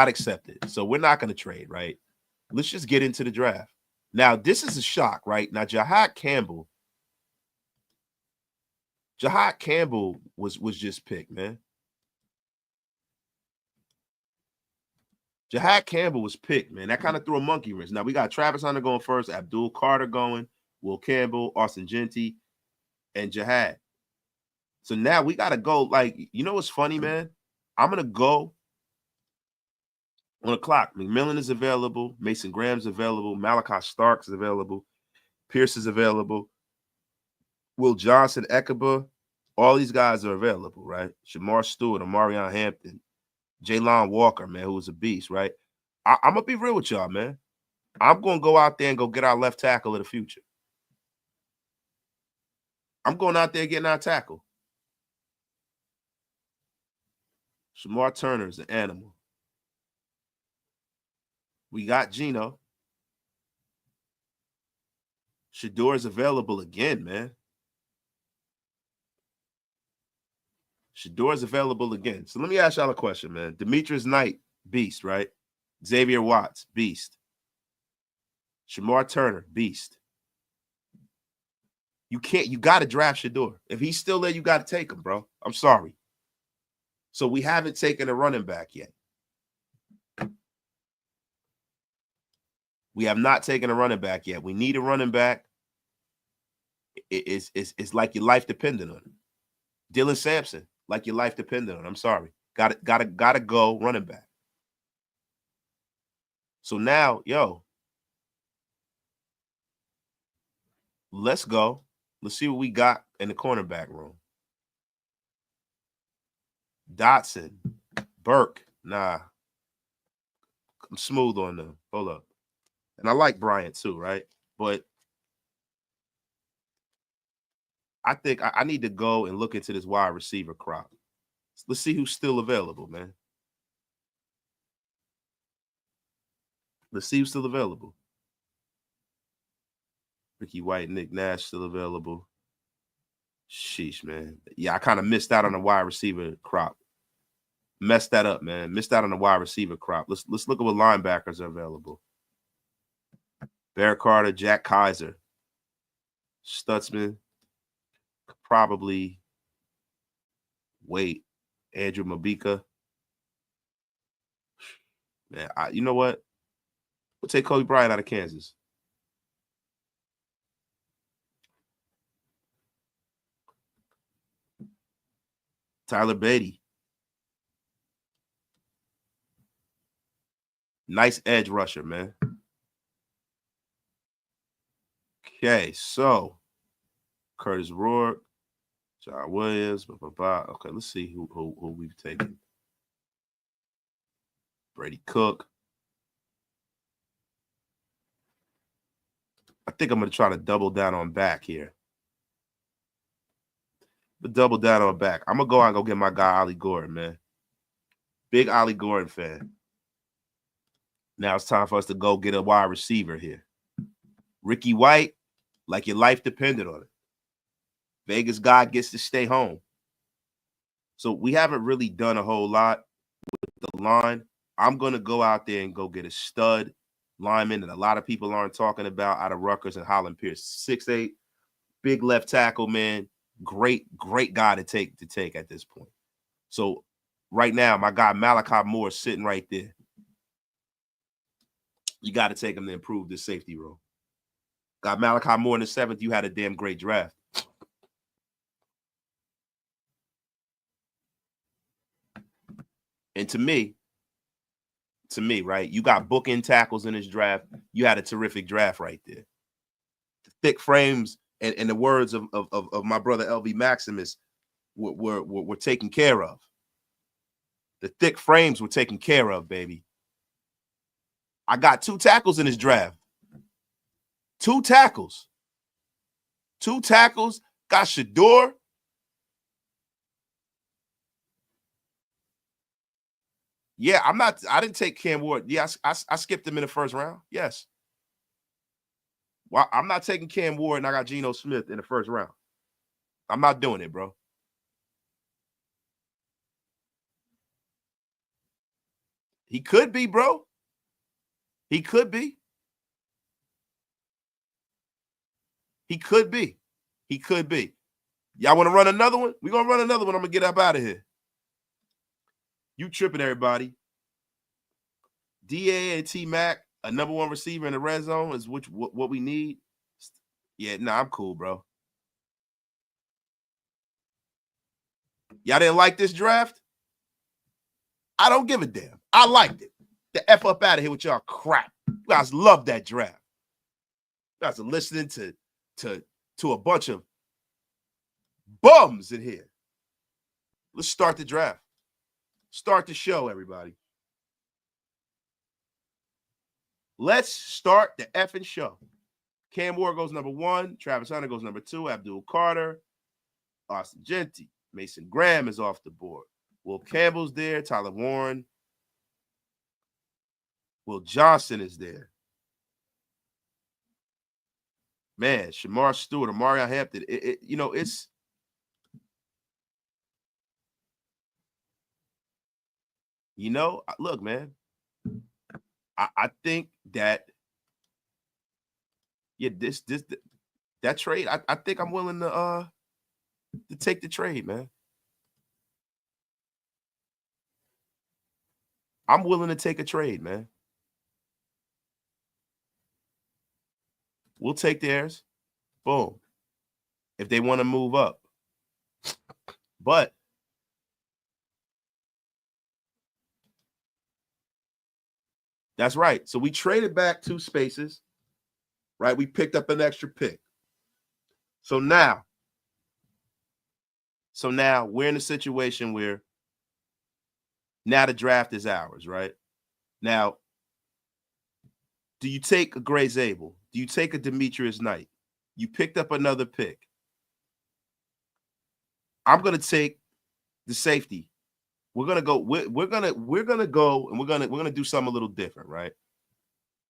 Speaker 1: accepted. So we're not going to trade, right? Let's just get into the draft. Now, this is a shock, right? Now, Jahad Campbell was just picked, man. Jahad Campbell was picked, man. That kind of threw a monkey wrench. Now we got Travis Hunter going first, Abdul Carter going, Will Campbell, Austin Genty, and Jahad. So now we got to go. Like, you know what's funny, man? I'm going to go on the clock. McMillan is available. Mason Graham's available. Malachi Starks is available. Pierce is available. Will Johnson, Ekeba, all these guys are available, right? Shamar Stewart, Amarion Hampton, Jaylon Walker, man, who was a beast, right? I'm going to be real with y'all, man. I'm going to go out there and go get our left tackle of the future. I'm going out there getting our tackle. Shamar Turner is an animal. We got Geno. Shador is available again, man. Shador is available again. So let me ask y'all a question, man. Demetrius Knight, beast, right? Xavier Watts, beast. Shamar Turner, beast. You got to draft Shador. If he's still there, you got to take him, bro. I'm sorry. So we haven't taken a running back yet. We have not taken a running back yet. We need a running back. It's like your life dependent on it. Dylan Sampson, like your life dependent on it. I'm sorry. Gotta go running back. So now, let's go. Let's see what we got in the cornerback room. Dotson, Burke, nah. I'm smooth on them. Hold up. And I like Bryant too, right? But I think I need to go and look into this wide receiver crop. Let's see who's still available, man. Let's see who's still available. Ricky White, Nick Nash still available. Sheesh, man. Yeah, I kind of missed out on the wide receiver crop. Messed that up, man. Missed out on the wide receiver crop. Let's look at what linebackers are available. Bear Carter, Jack Kaiser, Stutzman, probably wait. Andrew Mabika. Man, you know what? We'll take Kobe Bryant out of Kansas. Tyler Beatty. Nice edge rusher, man. Okay, so Curtis Rourke, John Williams, Okay, let's see who we've taken. Brady Cook. I think I'm going to try to double down on back here. But double down on back. I'm going to go out and go get my guy, Ollie Gordon, man. Big Ollie Gordon fan. Now it's time for us to go get a wide receiver here. Ricky White, like your life depended on it. Vegas guy gets to stay home. So we haven't really done a whole lot with the line. I'm going to go out there and go get a stud lineman that a lot of people aren't talking about out of Rutgers and Holland Pierce. 6'8", big left tackle, man. Great guy to take at this point. So right now, my guy Malachi Moore is sitting right there. You got to take him to improve this safety role. Got Malachi Moore in the 7th. You had a damn great draft. And to me, right, you got bookend tackles in this draft. You had a terrific draft right there. The thick frames and the words of my brother LV Maximus were taken care of. The thick frames were taken care of, baby. I got 2 tackles in this draft. 2 tackles. 2 tackles. Got Shador. Yeah, I didn't take Cam Ward. Yeah, I skipped him in the first round. Yes. Well, I'm not taking Cam Ward and I got Geno Smith in the first round. I'm not doing it, bro. He could be, bro. He could be. He could be. He could be. Y'all want to run another one? We're going to run another one. I'm going to get up out of here. You tripping, everybody. DA and T-Mac, a #1 receiver in the red zone is what we need. Yeah, I'm cool, bro. Y'all didn't like this draft? I don't give a damn. I liked it. The F up out of here with y'all crap. You guys love that draft. You guys are listening to a bunch of bums in here. Let's start the draft. Start the show, everybody. Let's start the effing show. Cam Ward goes #1. Travis Hunter goes #2. Abdul Carter. Austin Genty. Mason Graham is off the board. Will Campbell's there. Tyler Warren. Will Johnson is there. Man, Shamar Stewart, Amari Hampton. It's look, man. I think that that trade. I think I'm willing to take the trade, man. I'm willing to take a trade, man. We'll take theirs. Boom. If they want to move up. But that's right. So we traded back 2 spaces, right? We picked up an extra pick. So now we're in a situation where now the draft is ours, right? Now, do you take a Gray Zabel? Do you take a Demetrius Knight? You picked up another pick. I'm gonna take the safety. We're gonna go. We're gonna go, and we're gonna do something a little different, right?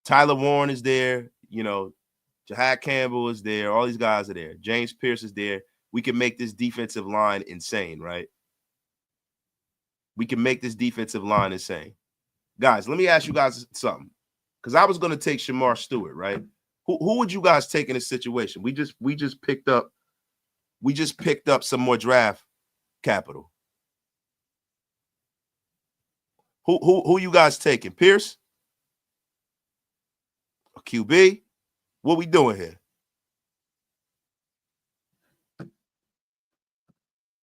Speaker 1: Tyler Warren is there. Jahad Campbell is there. All these guys are there. James Pierce is there. We can make this defensive line insane, right? We can make this defensive line insane. Guys, let me ask you guys something. Because I was going to take Shamar Stewart, right? Who would you guys take in this situation? We just picked up some more draft capital. Who you guys taking? Pierce? A QB? What we doing here?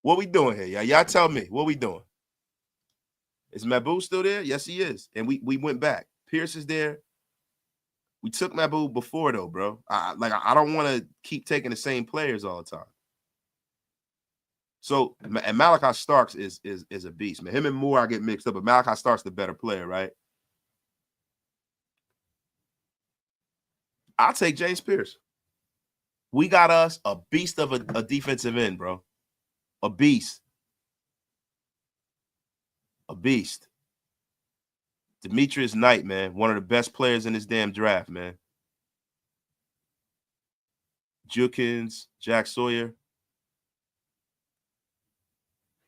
Speaker 1: What we doing here? Y'all tell me. What we doing? Is Mabu still there? Yes, he is. And we went back. Pierce is there. We took Mabu before, though, bro. I don't want to keep taking the same players all the time. So, and Malachi Starks is a beast, man. Him and Moore, I get mixed up, but Malachi Starks the better player, right? I'll take James Pierce. We got us a beast of a defensive end, bro. A beast. A beast. Demetrius Knight, man. One of the best players in this damn draft, man. Jukins, Jack Sawyer.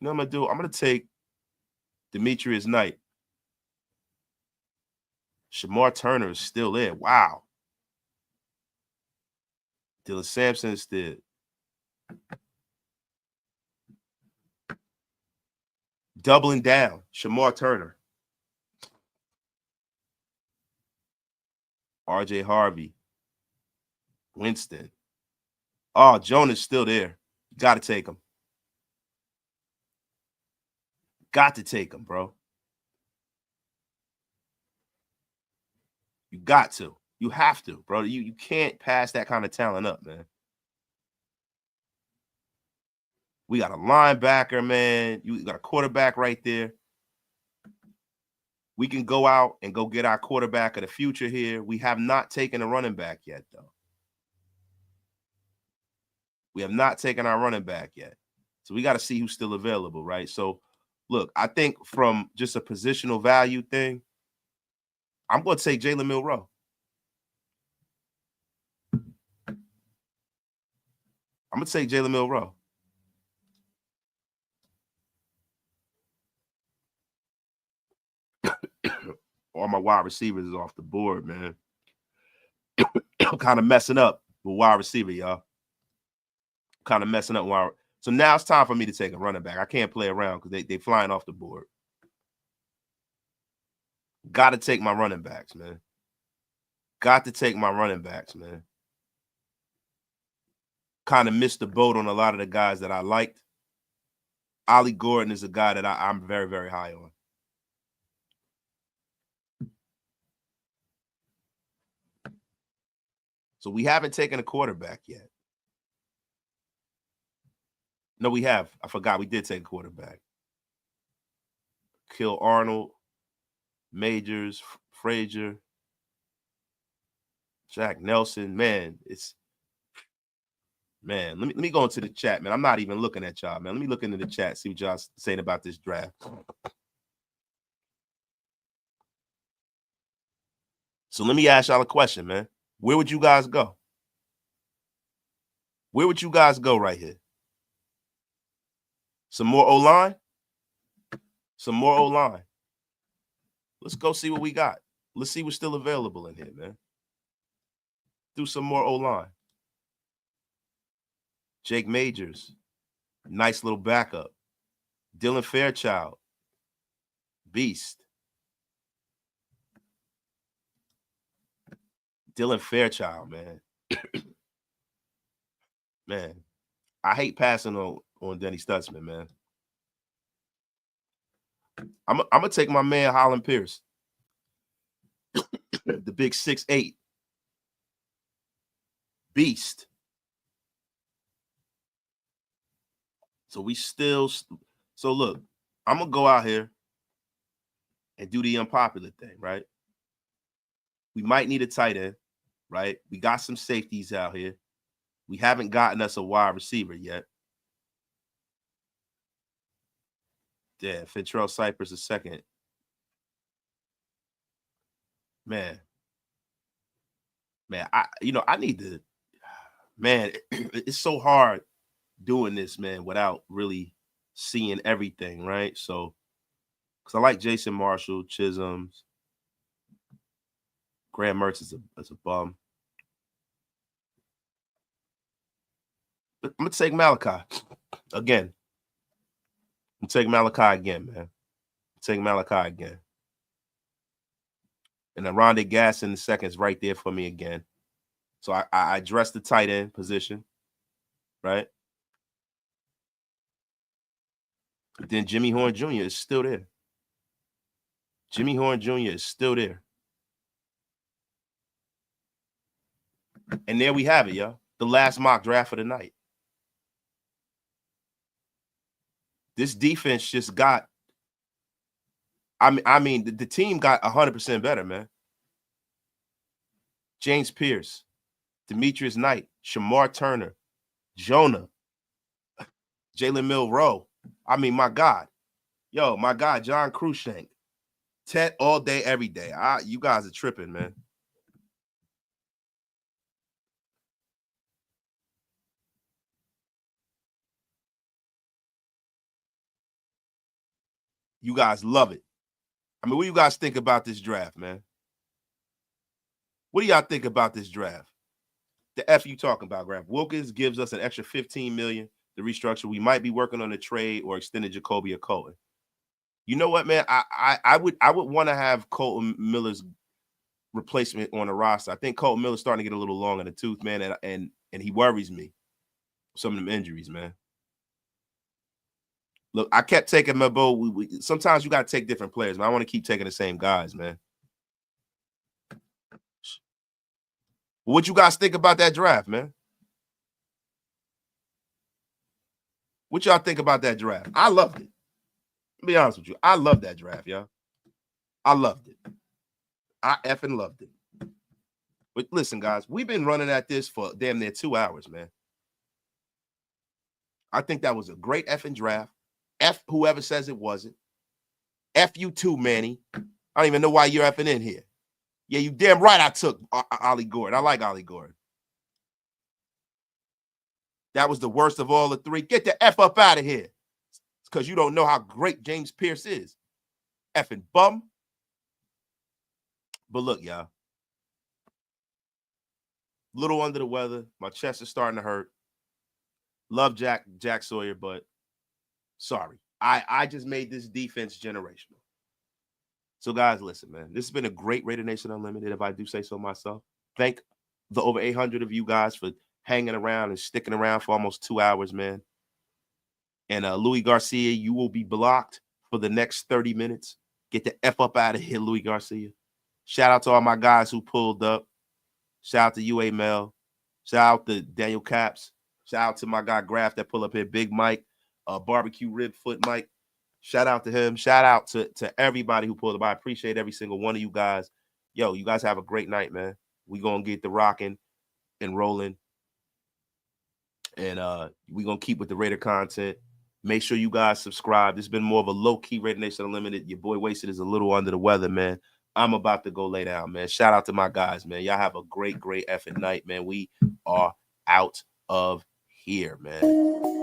Speaker 1: You know what I'm going to do? I'm going to take Demetrius Knight. Shamar Turner is still there. Wow. Dylan Sampson is still. Doubling down. Shamar Turner. RJ Harvey. Winston. Oh, Jonah's still there. Got to take him. Got to take him, bro. You got to. You have to, bro. You can't pass that kind of talent up, man. We got a linebacker, man. You got a quarterback right there. We can go out and go get our quarterback of the future here. We have not taken a running back yet, though. We have not taken our running back yet. So we got to see who's still available, right? So, look, I think from just a positional value thing, I'm going to take Jalen Milroe. I'm going to take Jalen Milroe. All my wide receivers is off the board, man. I'm kind of messing up with wide receiver, y'all. Kind of messing up wide. So now it's time for me to take a running back. I can't play around because they flying off the board. Got to take my running backs, man. Got to take my running backs, man. Kind of missed the boat on a lot of the guys that I liked. Ollie Gordon is a guy that I'm very, very high on. So we haven't taken a quarterback yet. No, we have. I forgot we did take a quarterback. Kill Arnold, Majors, Frazier, Jack Nelson. Man, let me go into the chat, man. I'm not even looking at y'all, man. Let me look into the chat, see what y'all saying about this draft. So let me ask y'all a question, man. Where would you guys go? Where would you guys go right here? Some more O-line? Some more O-line. Let's go see what we got. Let's see what's still available in here, man. Do some more O-line. Jake Majors. Nice little backup. Dylan Fairchild. Beast. Dylan Fairchild, man. Man, I hate passing on Denny Stutzman, man. I'm gonna take my man Holland Pierce, the big 6'8" beast. So look, I'm gonna go out here and do the unpopular thing, right? We might need a tight end, right? We got some safeties out here. We haven't gotten us a wide receiver yet. Yeah, Fintrell Cypress is second. Man, I need to, man, it's so hard doing this, man, without really seeing everything, right? So, because I like Jason Marshall, Chisholms, Graham Mertz is a bum. But I'm going to take Malachi again. I'm take Malachi again, man. Take Malachi again. And then Rondé Gass in the second is right there for me again. So I address the tight end position, right? But then Jimmy Horn Jr. is still there. Jimmy Horn Jr. is still there. And there we have it, y'all. The last mock draft of the night. This defense just got, I mean, the team got 100% better, man. James Pierce, Demetrius Knight, Shamar Turner, Jonah, Jalen Milroe. I mean, my God. Yo, my God, John Cruikshank. Tet all day, every day. You guys are tripping, man. You guys love it. I mean, what do you guys think about this draft, man? What do y'all think about this draft? The F you talking about, Graf? Wilkins gives us an extra $15 million to restructure. We might be working on a trade or extended Jacoby or Colton. You know what, man? I would want to have Colton Miller's replacement on the roster. I think Colton Miller's starting to get a little long in the tooth, man, and he worries me. Some of them injuries, man. Look, I kept taking my bow. Sometimes you got to take different players, man. I want to keep taking the same guys, man. What you guys think about that draft, man? What y'all think about that draft? I loved it. To be honest with you, I loved that draft, y'all. I loved it. I effing loved it. But listen, guys, we've been running at this for damn near 2 hours, man. I think that was a great effing draft. F whoever says it wasn't. F you too, Manny. I don't even know why you're effing in here. Yeah, you damn right I took Ollie Gordon. I like Ollie Gordon. That was the worst of all the three. Get the F up out of here. It's because you don't know how great James Pierce is. Effing bum. But look, y'all. Little under the weather. My chest is starting to hurt. Love Jack Sawyer, but sorry. I just made this defense generational. So, guys, listen, man. This has been a great Raider Nation Unlimited, if I do say so myself. Thank the over 800 of you guys for hanging around and sticking around for almost 2 hours, man. And Louis Garcia, you will be blocked for the next 30 minutes. Get the F up out of here, Louis Garcia. Shout out to all my guys who pulled up. Shout out to UA Mel. Shout out to Daniel Caps. Shout out to my guy Graf that pull up here, Big Mike, Barbecue Rib Foot Mike. Shout out to him. Shout out to everybody who pulled up. I appreciate every single one of you guys. Yo, you guys have a great night, man. We going to get the rocking and rolling. And we're going to keep with the Raider content. Make sure you guys subscribe. This has been more of a low-key Raider Nation Unlimited. Your boy Wasted is a little under the weather, man. I'm about to go lay down, man. Shout out to my guys, man. Y'all have a great, great effing night, man. We are out of here, man.